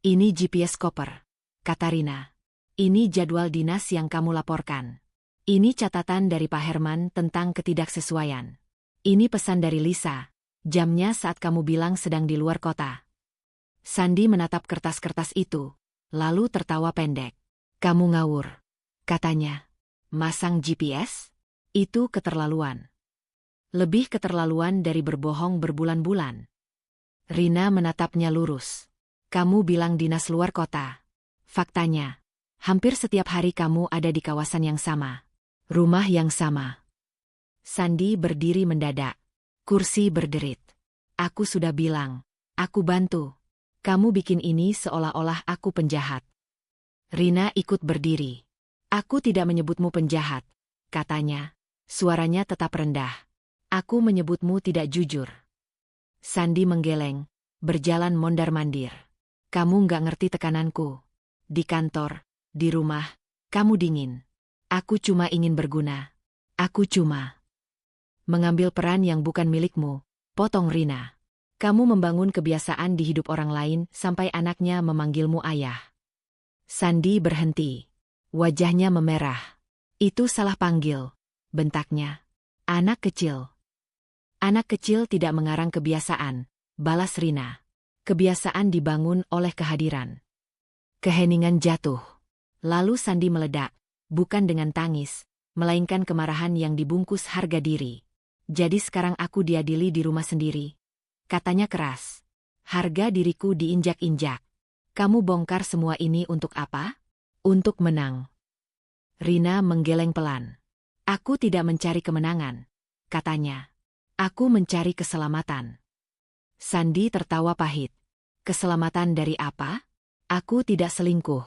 Ini GPS koper, kata Rina. Ini jadwal dinas yang kamu laporkan. Ini catatan dari Pak Herman tentang ketidaksesuaian. Ini pesan dari Lisa, jamnya saat kamu bilang sedang di luar kota. Sandi menatap kertas-kertas itu, lalu tertawa pendek. Kamu ngawur, katanya. Masang GPS? Itu keterlaluan. Lebih keterlaluan dari berbohong berbulan-bulan. Rina menatapnya lurus. Kamu bilang dinas luar kota. Faktanya, hampir setiap hari kamu ada di kawasan yang sama. Rumah yang sama. Sandi berdiri mendadak. Kursi berderit. Aku sudah bilang, aku bantu. Kamu bikin ini seolah-olah aku penjahat. Rina ikut berdiri. Aku tidak menyebutmu penjahat, katanya. Suaranya tetap rendah. Aku menyebutmu tidak jujur. Sandi menggeleng, berjalan mondar-mandir. Kamu nggak ngerti tekananku. Di kantor, di rumah, kamu dingin. Aku cuma ingin berguna. Aku cuma mengambil peran yang bukan milikmu, potong Rina. Kamu membangun kebiasaan di hidup orang lain sampai anaknya memanggilmu ayah. Sandi berhenti. Wajahnya memerah. Itu salah panggil, bentaknya. Anak kecil. Anak kecil tidak mengarang kebiasaan, balas Rina. Kebiasaan dibangun oleh kehadiran. Keheningan jatuh. Lalu Sandi meledak, bukan dengan tangis, melainkan kemarahan yang dibungkus harga diri. Jadi sekarang aku diadili di rumah sendiri. Katanya keras. Harga diriku diinjak-injak. Kamu bongkar semua ini untuk apa? Untuk menang. Rina menggeleng pelan. Aku tidak mencari kemenangan, katanya. Aku mencari keselamatan. Sandi tertawa pahit. Keselamatan dari apa? Aku tidak selingkuh.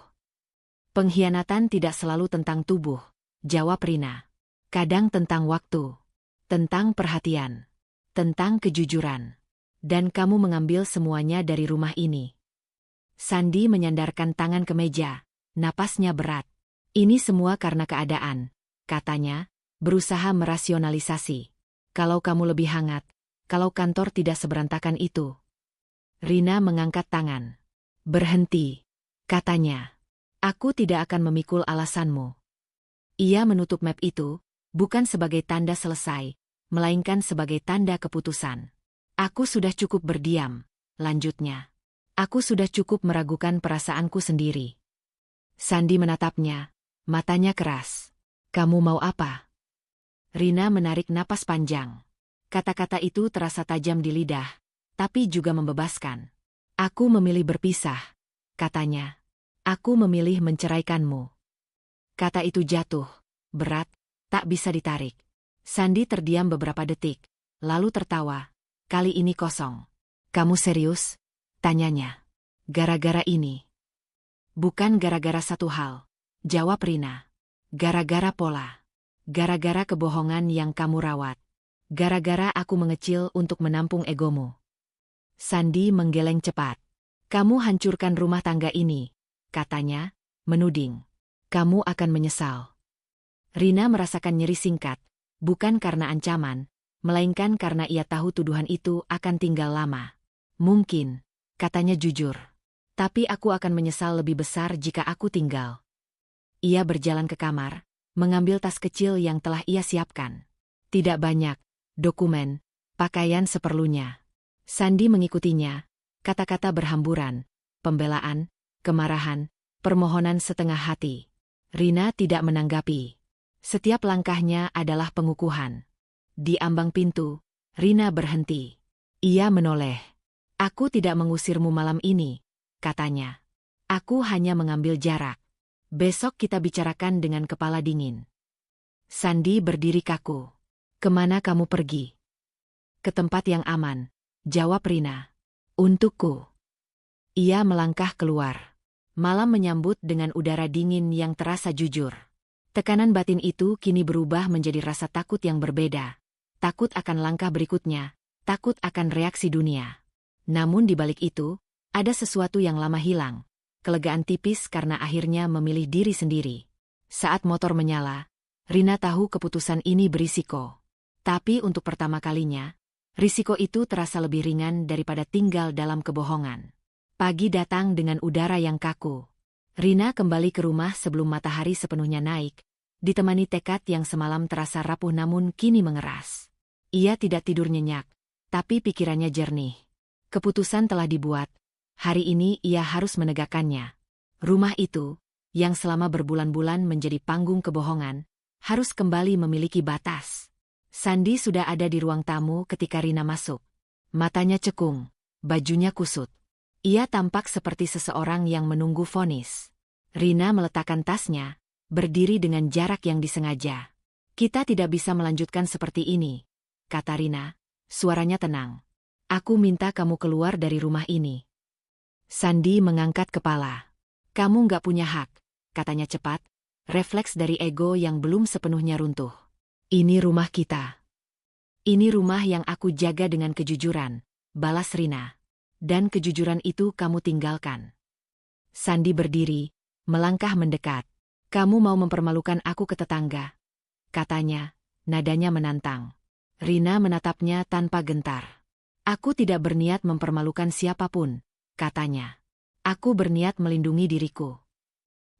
Pengkhianatan tidak selalu tentang tubuh, jawab Rina. Kadang tentang waktu. Tentang perhatian. Tentang kejujuran. Dan kamu mengambil semuanya dari rumah ini. Sandi menyandarkan tangan ke meja, napasnya berat. Ini semua karena keadaan, katanya, berusaha merasionalisasi. Kalau kamu lebih hangat, kalau kantor tidak seberantakan itu. Rina mengangkat tangan. Berhenti, katanya. Aku tidak akan memikul alasanmu. Ia menutup map itu, bukan sebagai tanda selesai, melainkan sebagai tanda keputusan. Aku sudah cukup berdiam, lanjutnya. Aku sudah cukup meragukan perasaanku sendiri. Sandi menatapnya, matanya keras. Kamu mau apa? Rina menarik napas panjang. Kata-kata itu terasa tajam di lidah, tapi juga membebaskan. Aku memilih berpisah, katanya. Aku memilih menceraikanmu. Kata itu jatuh, berat, tak bisa ditarik. Sandi terdiam beberapa detik, lalu tertawa. Kali ini kosong. Kamu serius? Tanyanya. Gara-gara ini. Bukan gara-gara satu hal, jawab Rina. Gara-gara pola. Gara-gara kebohongan yang kamu rawat. Gara-gara aku mengecil untuk menampung egomu. Sandi menggeleng cepat. Kamu hancurkan rumah tangga ini, katanya, menuding. Kamu akan menyesal. Rina merasakan nyeri singkat, bukan karena ancaman, melainkan karena ia tahu tuduhan itu akan tinggal lama. Mungkin, katanya jujur. Tapi aku akan menyesal lebih besar jika aku tinggal. Ia berjalan ke kamar, mengambil tas kecil yang telah ia siapkan. Tidak banyak, dokumen, pakaian seperlunya. Sandi mengikutinya, kata-kata berhamburan, pembelaan, kemarahan, permohonan setengah hati. Rina tidak menanggapi. Setiap langkahnya adalah pengukuhan. Di ambang pintu, Rina berhenti. Ia menoleh. Aku tidak mengusirmu malam ini, katanya. Aku hanya mengambil jarak. Besok kita bicarakan dengan kepala dingin. Sandi berdiri kaku. Kemana kamu pergi? Ke tempat yang aman, jawab Rina. Untukku. Ia melangkah keluar. Malam menyambut dengan udara dingin yang terasa jujur. Tekanan batin itu kini berubah menjadi rasa takut yang berbeda. Takut akan langkah berikutnya, takut akan reaksi dunia. Namun di balik itu, ada sesuatu yang lama hilang. Kelegaan tipis karena akhirnya memilih diri sendiri. Saat motor menyala, Rina tahu keputusan ini berisiko. Tapi untuk pertama kalinya, risiko itu terasa lebih ringan daripada tinggal dalam kebohongan. Pagi datang dengan udara yang kaku. Rina kembali ke rumah sebelum matahari sepenuhnya naik, ditemani tekad yang semalam terasa rapuh namun kini mengeras. Ia tidak tidur nyenyak, tapi pikirannya jernih. Keputusan telah dibuat, hari ini ia harus menegakkannya. Rumah itu, yang selama berbulan-bulan menjadi panggung kebohongan, harus kembali memiliki batas. Sandi sudah ada di ruang tamu ketika Rina masuk. Matanya cekung, bajunya kusut. Ia tampak seperti seseorang yang menunggu vonis. Rina meletakkan tasnya, berdiri dengan jarak yang disengaja. Kita tidak bisa melanjutkan seperti ini, kata Rina, suaranya tenang. Aku minta kamu keluar dari rumah ini. Sandi mengangkat kepala. Kamu nggak punya hak, katanya cepat, refleks dari ego yang belum sepenuhnya runtuh. Ini rumah kita. Ini rumah yang aku jaga dengan kejujuran, balas Rina. Dan kejujuran itu kamu tinggalkan. Sandi berdiri, melangkah mendekat. Kamu mau mempermalukan aku ke tetangga, katanya, nadanya menantang. Rina menatapnya tanpa gentar. Aku tidak berniat mempermalukan siapapun, katanya. Aku berniat melindungi diriku.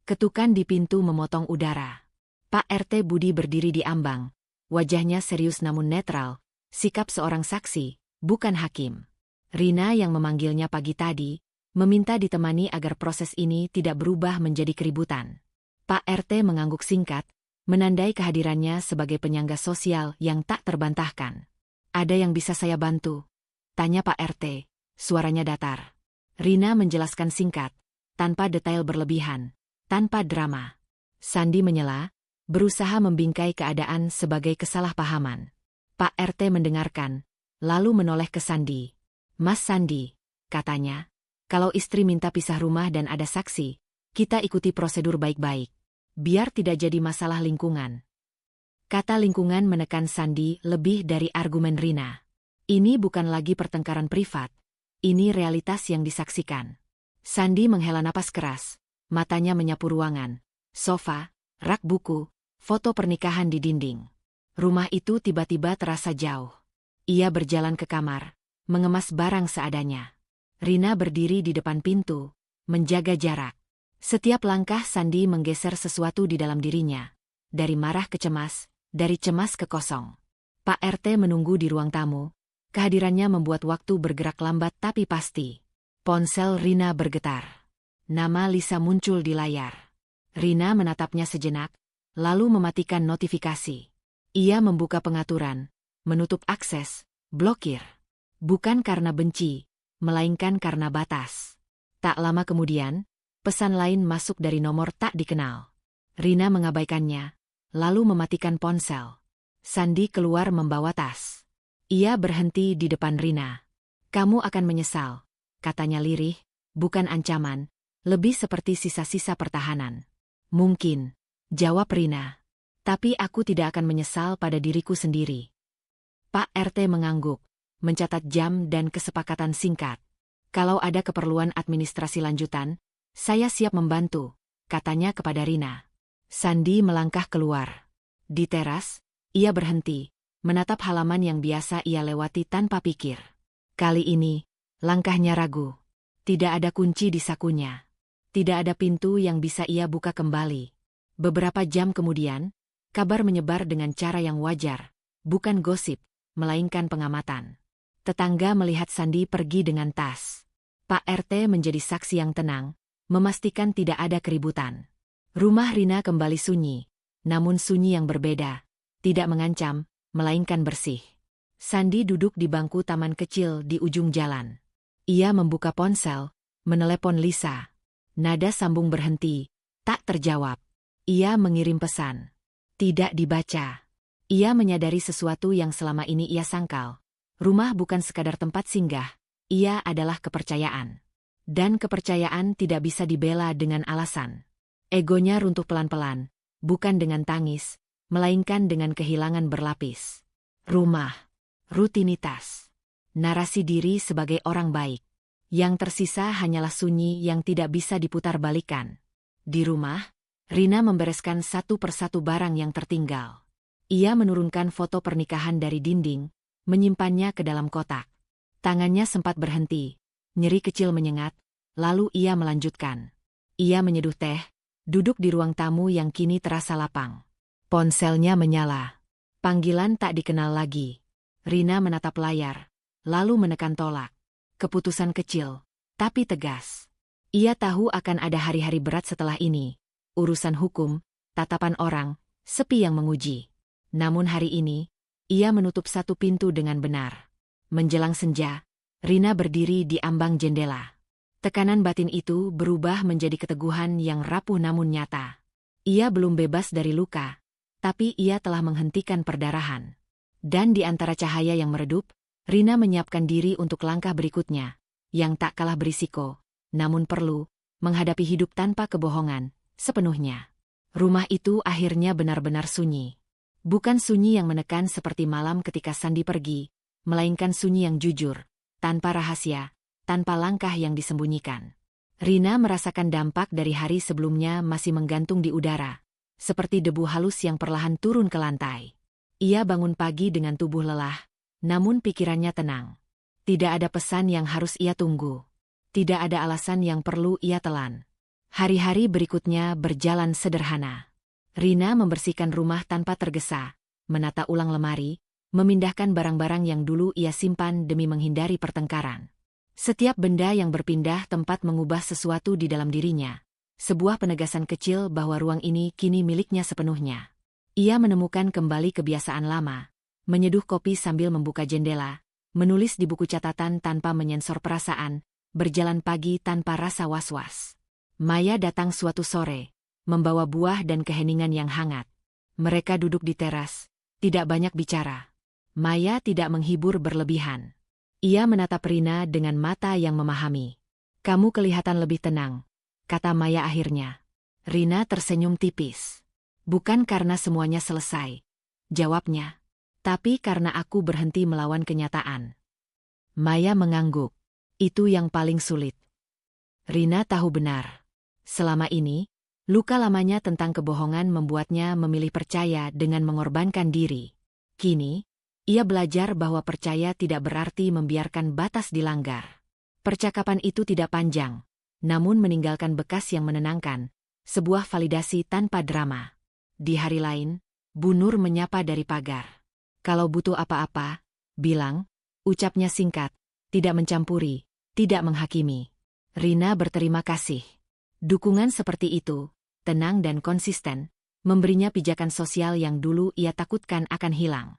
Ketukan di pintu memotong udara. Pak RT Budi berdiri di ambang. Wajahnya serius namun netral, sikap seorang saksi, bukan hakim. Rina yang memanggilnya pagi tadi, meminta ditemani agar proses ini tidak berubah menjadi keributan. Pak RT mengangguk singkat, menandai kehadirannya sebagai penyangga sosial yang tak terbantahkan. Ada yang bisa saya bantu? Tanya Pak RT, suaranya datar. Rina menjelaskan singkat, tanpa detail berlebihan, tanpa drama. Sandi menyela, berusaha membingkai keadaan sebagai kesalahpahaman. Pak RT mendengarkan, lalu menoleh ke Sandi. Mas Sandi, katanya, kalau istri minta pisah rumah dan ada saksi, kita ikuti prosedur baik-baik. Biar tidak jadi masalah lingkungan. Kata lingkungan menekan Sandi lebih dari argumen Rina. Ini bukan lagi pertengkaran privat, ini realitas yang disaksikan. Sandi menghela napas keras, matanya menyapu ruangan, sofa, rak buku, foto pernikahan di dinding. Rumah itu tiba-tiba terasa jauh. Ia berjalan ke kamar, mengemas barang seadanya. Rina berdiri di depan pintu, menjaga jarak. Setiap langkah Sandi menggeser sesuatu di dalam dirinya. Dari marah ke cemas, dari cemas ke kosong. Pak RT menunggu di ruang tamu. Kehadirannya membuat waktu bergerak lambat tapi pasti. Ponsel Rina bergetar. Nama Lisa muncul di layar. Rina menatapnya sejenak, lalu mematikan notifikasi. Ia membuka pengaturan, menutup akses, blokir. Bukan karena benci, melainkan karena batas. Tak lama kemudian, pesan lain masuk dari nomor tak dikenal. Rina mengabaikannya, lalu mematikan ponsel. Sandi keluar membawa tas. Ia berhenti di depan Rina. "Kamu akan menyesal," katanya lirih, bukan ancaman, lebih seperti sisa-sisa pertahanan. "Mungkin," jawab Rina. "Tapi aku tidak akan menyesal pada diriku sendiri." Pak RT mengangguk, mencatat jam dan kesepakatan singkat. "Kalau ada keperluan administrasi lanjutan, saya siap membantu," katanya kepada Rina. Sandi melangkah keluar. Di teras, ia berhenti, menatap halaman yang biasa ia lewati tanpa pikir. Kali ini, langkahnya ragu. Tidak ada kunci di sakunya. Tidak ada pintu yang bisa ia buka kembali. Beberapa jam kemudian, kabar menyebar dengan cara yang wajar, bukan gosip, melainkan pengamatan. Tetangga melihat Sandi pergi dengan tas. Pak RT menjadi saksi yang tenang, memastikan tidak ada keributan. Rumah Rina kembali sunyi, namun sunyi yang berbeda, tidak mengancam, melainkan bersih. Sandi duduk di bangku taman kecil di ujung jalan. Ia membuka ponsel, menelepon Lisa. Nada sambung berhenti, tak terjawab. Ia mengirim pesan. Tidak dibaca. Ia menyadari sesuatu yang selama ini ia sangkal. Rumah bukan sekadar tempat singgah, ia adalah kepercayaan. Dan kepercayaan tidak bisa dibela dengan alasan. Egonya runtuh pelan-pelan, bukan dengan tangis, melainkan dengan kehilangan berlapis. Rumah, rutinitas, narasi diri sebagai orang baik. Yang tersisa hanyalah sunyi yang tidak bisa diputar-balikan. Di rumah, Rina membereskan satu persatu barang yang tertinggal. Ia menurunkan foto pernikahan dari dinding, menyimpannya ke dalam kotak. Tangannya sempat berhenti, nyeri kecil menyengat, lalu ia melanjutkan. Ia menyeduh teh, duduk di ruang tamu yang kini terasa lapang. Ponselnya menyala. Panggilan tak dikenal lagi. Rina menatap layar, lalu menekan tolak. Keputusan kecil, tapi tegas. Ia tahu akan ada hari-hari berat setelah ini. Urusan hukum, tatapan orang, sepi yang menguji. Namun hari ini, ia menutup satu pintu dengan benar. Menjelang senja, Rina berdiri di ambang jendela. Tekanan batin itu berubah menjadi keteguhan yang rapuh namun nyata. Ia belum bebas dari luka, tapi ia telah menghentikan perdarahan. Dan di antara cahaya yang meredup, Rina menyiapkan diri untuk langkah berikutnya, yang tak kalah berisiko, namun perlu, menghadapi hidup tanpa kebohongan, sepenuhnya. Rumah itu akhirnya benar-benar sunyi. Bukan sunyi yang menekan seperti malam ketika Sandi pergi, melainkan sunyi yang jujur, tanpa rahasia, tanpa langkah yang disembunyikan. Rina merasakan dampak dari hari sebelumnya masih menggantung di udara, seperti debu halus yang perlahan turun ke lantai. Ia bangun pagi dengan tubuh lelah, namun pikirannya tenang. Tidak ada pesan yang harus ia tunggu. Tidak ada alasan yang perlu ia telan. Hari-hari berikutnya berjalan sederhana. Rina membersihkan rumah tanpa tergesa, menata ulang lemari, memindahkan barang-barang yang dulu ia simpan demi menghindari pertengkaran. Setiap benda yang berpindah tempat mengubah sesuatu di dalam dirinya. Sebuah penegasan kecil bahwa ruang ini kini miliknya sepenuhnya. Ia menemukan kembali kebiasaan lama, menyeduh kopi sambil membuka jendela, menulis di buku catatan tanpa menyensor perasaan, berjalan pagi tanpa rasa was-was. Maya datang suatu sore, membawa buah dan keheningan yang hangat. Mereka duduk di teras, tidak banyak bicara. Maya tidak menghibur berlebihan. Ia menatap Rina dengan mata yang memahami. "Kamu kelihatan lebih tenang," kata Maya akhirnya. Rina tersenyum tipis. "Bukan karena semuanya selesai," jawabnya, "tapi karena aku berhenti melawan kenyataan." Maya mengangguk. Itu yang paling sulit. Rina tahu benar. Selama ini, luka lamanya tentang kebohongan membuatnya memilih percaya dengan mengorbankan diri. Kini, ia belajar bahwa percaya tidak berarti membiarkan batas dilanggar. Percakapan itu tidak panjang, namun meninggalkan bekas yang menenangkan, sebuah validasi tanpa drama. Di hari lain, Bu Nur menyapa dari pagar. "Kalau butuh apa-apa, bilang," ucapnya singkat, tidak mencampuri, tidak menghakimi. Rina berterima kasih. Dukungan seperti itu, tenang dan konsisten, memberinya pijakan sosial yang dulu ia takutkan akan hilang.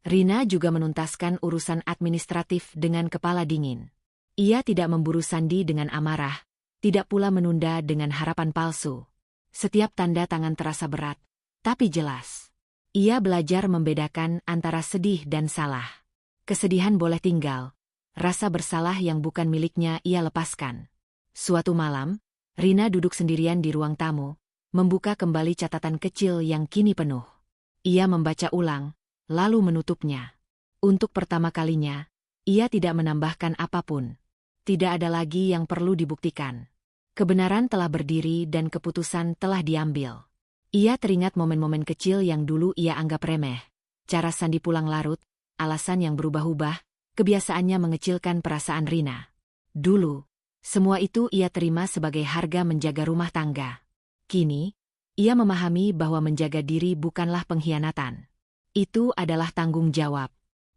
Rina juga menuntaskan urusan administratif dengan kepala dingin. Ia tidak memburu Sandi dengan amarah, tidak pula menunda dengan harapan palsu. Setiap tanda tangan terasa berat, tapi jelas. Ia belajar membedakan antara sedih dan salah. Kesedihan boleh tinggal, rasa bersalah yang bukan miliknya ia lepaskan. Suatu malam, Rina duduk sendirian di ruang tamu, membuka kembali catatan kecil yang kini penuh. Ia membaca ulang, lalu menutupnya. Untuk pertama kalinya, ia tidak menambahkan apapun. Tidak ada lagi yang perlu dibuktikan. Kebenaran telah berdiri dan keputusan telah diambil. Ia teringat momen-momen kecil yang dulu ia anggap remeh. Cara Sandi pulang larut, alasan yang berubah-ubah, kebiasaannya mengecilkan perasaan Rina. Dulu, semua itu ia terima sebagai harga menjaga rumah tangga. Kini, ia memahami bahwa menjaga diri bukanlah pengkhianatan. Itu adalah tanggung jawab.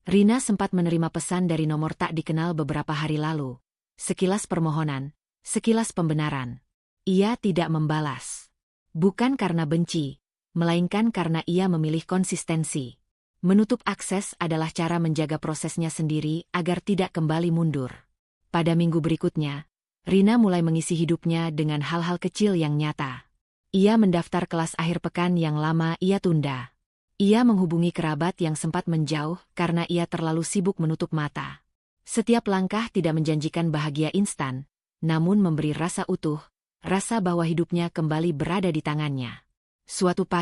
Rina sempat menerima pesan dari nomor tak dikenal beberapa hari lalu. Sekilas permohonan, sekilas pembenaran. Ia tidak membalas. Bukan karena benci, melainkan karena ia memilih konsistensi. Menutup akses adalah cara menjaga prosesnya sendiri agar tidak kembali mundur. Pada minggu berikutnya, Rina mulai mengisi hidupnya dengan hal-hal kecil yang nyata. Ia mendaftar kelas akhir pekan yang lama ia tunda. Ia menghubungi kerabat yang sempat menjauh karena ia terlalu sibuk menutup mata. Setiap langkah tidak menjanjikan bahagia instan, namun memberi rasa utuh, rasa bahwa hidupnya kembali berada di tangannya. Suatu pagi,